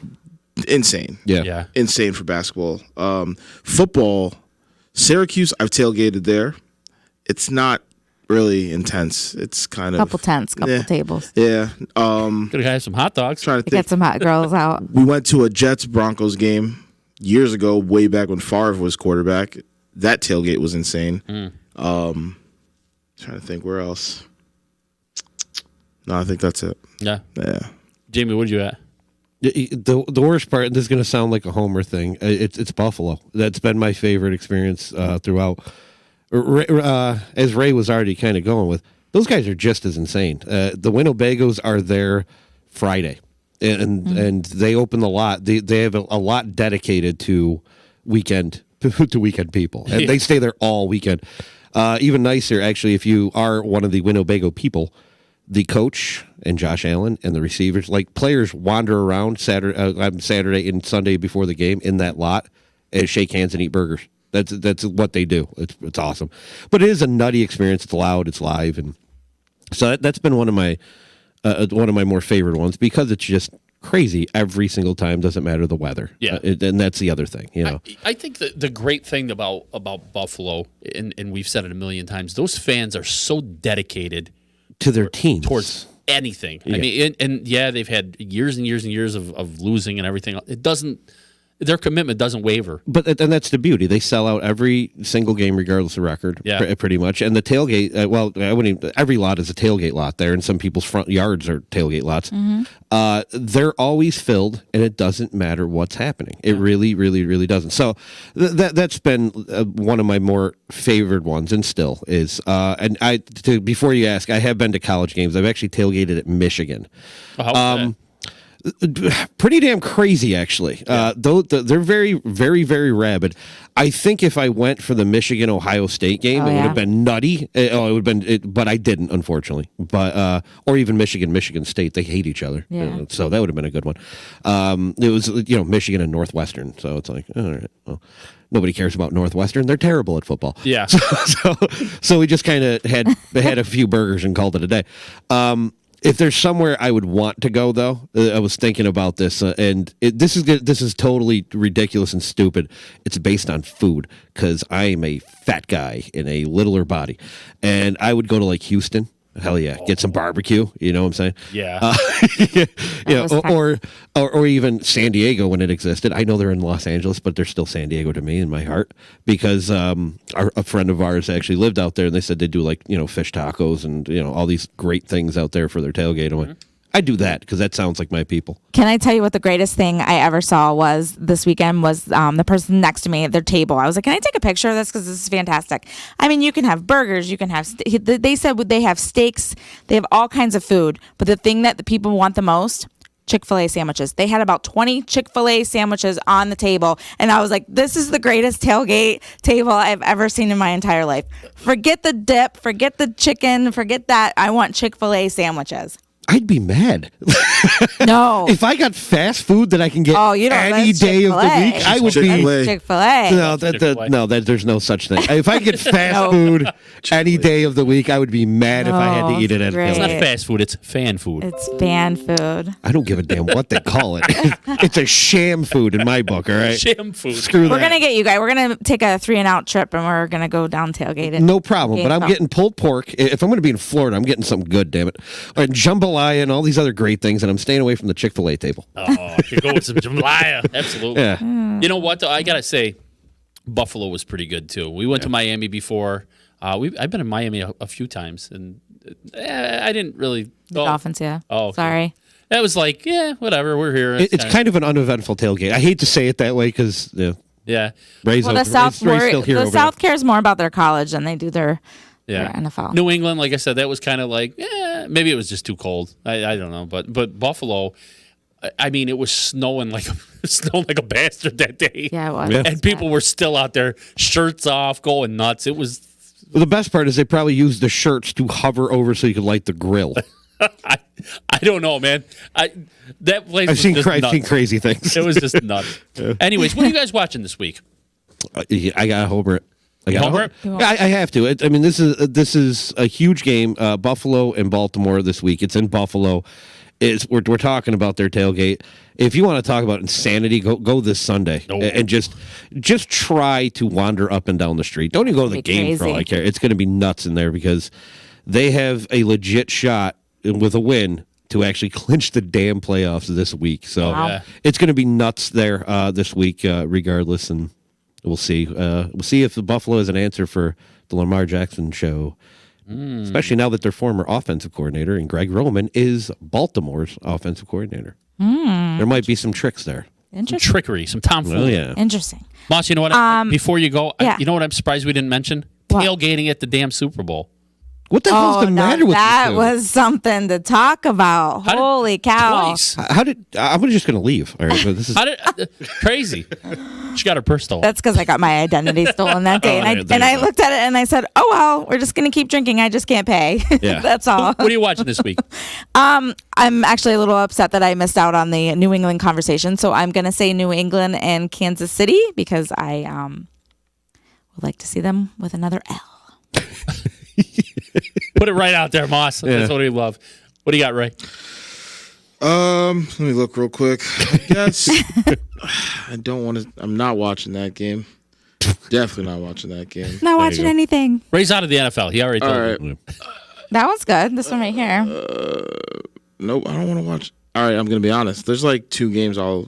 Insane. Yeah. Insane for basketball. Football, Syracuse, I've tailgated there. It's not really intense. It's kind of couple tents, couple tables. Yeah. Could have some hot dogs. Trying to Get some hot girls out. We went to a Jets Broncos game years ago, way back when Favre was quarterback. That tailgate was insane. Trying to think where else. No, I think that's it. Yeah. Yeah. Jamie, where'd you at? The worst part, and this is going to sound like a homer thing, it's Buffalo. That's been my favorite experience throughout. As Ray was already kind of going with, those guys are just as insane. The Winnebagos are there Friday, and they open the lot. They have a lot dedicated to weekend people, and they stay there all weekend. Even nicer, actually, if you are one of the Winnebago people, the coach and Josh Allen and the receivers, like players, wander around Saturday and Sunday before the game in that lot and shake hands and eat burgers. That's what they do. It's awesome, but it is a nutty experience. It's loud, it's live, and so that's been one of my more favorite ones because it's just crazy every single time. Doesn't matter the weather. Yeah, and that's the other thing. I think the great thing about Buffalo, and we've said it a million times, those fans are so dedicated to their teams towards anything. Yeah. I mean, and they've had years and years and years of losing and everything. Their commitment doesn't waver. And that's the beauty. They sell out every single game, regardless of record, pretty much. And the tailgate, every lot is a tailgate lot there, and some people's front yards are tailgate lots. Mm-hmm. They're always filled, and it doesn't matter what's happening. It really, really, really doesn't. So that's been one of my more favored ones, and still is. And before you ask, I have been to college games. I've actually tailgated at Michigan. How was that? Pretty damn crazy, actually. Though they're very, very, very rabid. I think if I went for the Michigan-Ohio State game, it would have been nutty. It would have been, but I didn't, unfortunately. But or even Michigan State, they hate each other. Yeah. So that would have been a good one. It was Michigan and Northwestern. So it's like, all right, well, nobody cares about Northwestern. They're terrible at football. Yeah. So we just kind of had a few burgers and called it a day. If there's somewhere I would want to go, though, I was thinking about this, and this is totally ridiculous and stupid. It's based on food because I am a fat guy in a littler body, and I would go to like Houston. Hell yeah, get some barbecue. You know what I'm saying? Yeah. Or even San Diego when it existed. I know they're in Los Angeles, but they're still San Diego to me in my heart because a friend of ours actually lived out there, and they said they do like fish tacos and all these great things out there for their tailgate. I'm like, I do that because that sounds like my people. Can I tell you what the greatest thing I ever saw was this weekend was the person next to me at their table. I was like, can I take a picture of this? Because this is fantastic. I mean, you can have burgers. You can have, they said they have steaks. They have all kinds of food. But the thing that the people want the most, Chick-fil-A sandwiches. They had about 20 Chick-fil-A sandwiches on the table. And I was like, this is the greatest tailgate table I've ever seen in my entire life. Forget the dip. Forget the chicken. Forget that. I want Chick-fil-A sandwiches. I'd be mad. No. If I got fast food that I can get any day of the week, I would be Chick-fil-A. No, there's no such thing. If I get fast food any day of the week, I would be mad if I had to eat it at It's not fast food, it's fan food. It's fan food. I don't give a damn what they call it. It's a sham food in my book, all right? Sham food. Screw that. We're going to get you guys. We're going to take a 3-and-out trip, and we're going to go down tailgate it. No problem, but I'm getting pulled pork. If I'm going to be in Florida, I'm getting something good, damn it. And jambalaya and all these other great things, and I'm staying away from the Chick-fil-A table. Oh, I could go with some jambalaya. Absolutely. Yeah. You know what, though? I got to say, Buffalo was pretty good, too. We went to Miami before. I've been in Miami a few times, and I didn't really... The Dolphins, yeah. Oh, okay. Sorry. That was like, whatever, we're here. It's kind of an uneventful tailgate. I hate to say it that way because... Yeah. The South cares more about their college than they do their NFL. New England, like I said, that was kind of like, maybe it was just too cold. I don't know. But Buffalo, I mean, it was snowing like a bastard that day. Yeah, it was. Yeah. And people were still out there, shirts off, going nuts. It was... Well, the best part is they probably used the shirts to hover over so you could light the grill. I don't know, man. That place. I've seen crazy things. It was just nuts. Anyways, what are you guys watching this week? I got to homer it. I have to. I mean, this is a huge game. Buffalo and Baltimore this week. It's in Buffalo. We're talking about their tailgate. If you want to talk about insanity, go this Sunday and just try to wander up and down the street. Don't even go to the game for all I care. It's going to be nuts in there because they have a legit shot with a win to actually clinch the damn playoffs this week. So it's going to be nuts there this week, regardless, and we'll see. We'll see if the Buffalo is an answer for the Lamar Jackson show, especially now that their former offensive coordinator and Greg Roman is Baltimore's offensive coordinator. There might be some tricks there. Some Interesting. trickery, some tomfoolery. Oh, yeah. Interesting. Moss, you know what? Before you go, yeah. you know what I'm surprised we didn't mention? What? Tailgating at the damn Super Bowl. What the hell's the matter with that you two? was something to talk about. Holy cow. Twice. How did I'm just going to leave? All right, but this is How did, crazy. She got her purse stolen. That's because I got my identity stolen that day. And I looked at it and I said, oh, well, we're just going to keep drinking. I just can't pay. Yeah. That's all. What are you watching this week? I'm actually a little upset that I missed out on the New England conversation. So I'm going to say New England and Kansas City because I would like to see them with another L. Put it right out there, Moss. Yeah. That's what we love. What do you got, Ray? Let me look real quick. I guess I don't want to. I'm not watching that game. Definitely not watching that game. Not watching anything. Ray's out of the NFL. He already told All right. you. That one's good. This one right here. Nope, I don't want to watch. All right, I'm gonna be honest. There's like 2 games I'll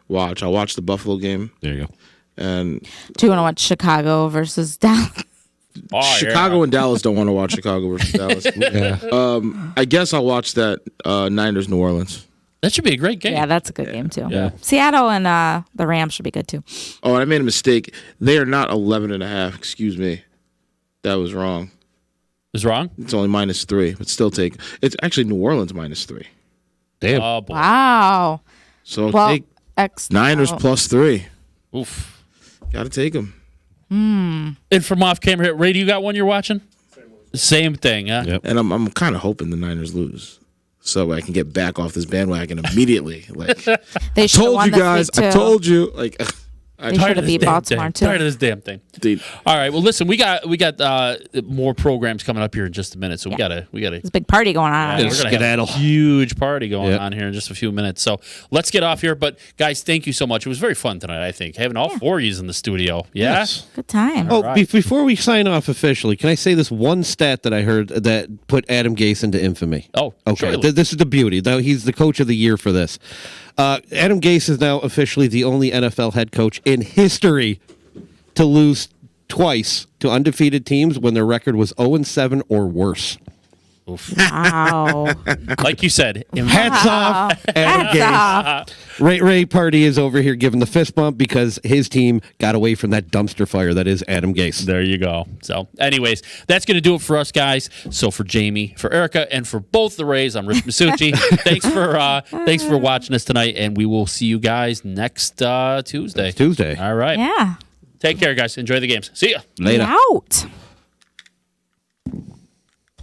watch. I'll watch the Buffalo game, there you go. and Do you want to watch Chicago versus Dallas? Oh, Chicago and Dallas don't want to watch Chicago versus Dallas. I guess I'll watch that Niners New Orleans. That should be a great game. Yeah, that's a good game too. Yeah. Seattle and the Rams should be good too. Oh, and I made a mistake. They are not 11.5. Excuse me, that was wrong. Is wrong? It's only -3, but still take. It's actually New Orleans -3. Damn. Oh, boy. Wow. So Well, take Niners +3. Oof. Got to take them. And from off camera, Ray, do you got one you're watching? Same thing, huh? Yep. And I'm kind of hoping the Niners lose, so I can get back off this bandwagon immediately. Like, They should have told won you this guys. week, I too. told you. Like, They should have beat Baltimore too. Tired of this damn thing. dude. All right. Well, listen, we got more programs coming up here in just a minute, so we gotta. There's a big party going on. We're gonna Skedaddle. have a huge party going Yep. on here in just a few minutes. So let's get off here. But guys, thank you so much. It was very fun tonight. I think having all 4 of you in the studio. Yeah. Yes. Good time. Oh, right. before we sign off officially, can I say this one stat that I heard that put Adam Gase into infamy? Oh, Okay. surely. This is the beauty. Though he's the coach of the year for this. Adam Gase is now officially the only NFL head coach in history to lose twice to undefeated teams when their record was 0-7 or worse. Wow. Like you said, Hats off, Adam Gase. Ray Party is over here giving the fist bump because his team got away from that dumpster fire that is Adam Gase. There you go. So, anyways, that's going to do it for us, guys. So, for Jamie, for Erica, and for both the Rays, I'm Rich Masucci. Thanks for watching us tonight, and we will see you guys next Tuesday. Tuesday. All right. Yeah. Take care, guys. Enjoy the games. See ya. Later. Out.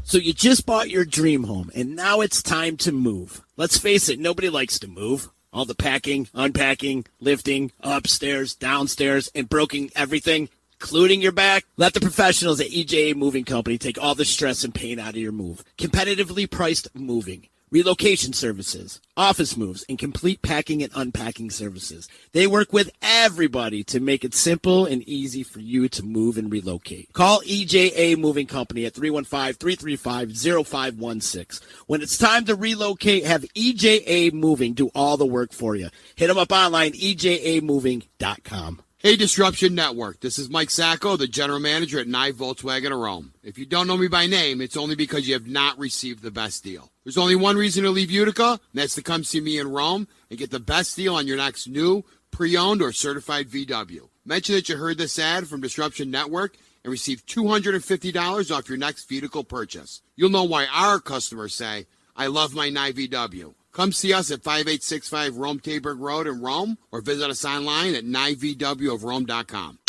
So you just bought your dream home, and now it's time to move. Let's face it, nobody likes to move. All the packing, unpacking, lifting, upstairs, downstairs, and broking everything, including your back. Let the professionals at EJA Moving Company take all the stress and pain out of your move. Competitively priced moving, relocation services, office moves, and complete packing and unpacking services. They work with everybody to make it simple and easy for you to move and relocate. Call EJA Moving Company at 315-335-0516. When it's time to relocate, have EJA Moving do all the work for you. Hit them up online, ejamoving.com. Hey, Disruption Network. This is Mike Sacco, the general manager at Nye Volkswagen of Rome. If you don't know me by name, it's only because you have not received the best deal. There's only one reason to leave Utica, and that's to come see me in Rome and get the best deal on your next new, pre-owned, or certified VW. Mention that you heard this ad from Disruption Network and receive $250 off your next vehicle purchase. You'll know why our customers say, I love my Nye VW. Come see us at 5865 Rome Taberg Road in Rome, or visit us online at nyvwofrome.com.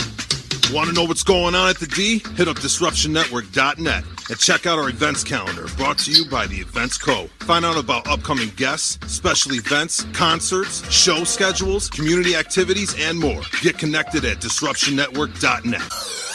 Want to know what's going on at the D? Hit up DisruptionNetwork.net and check out our events calendar brought to you by the Events Co. Find out about upcoming guests, special events, concerts, show schedules, community activities, and more. Get connected at DisruptionNetwork.net.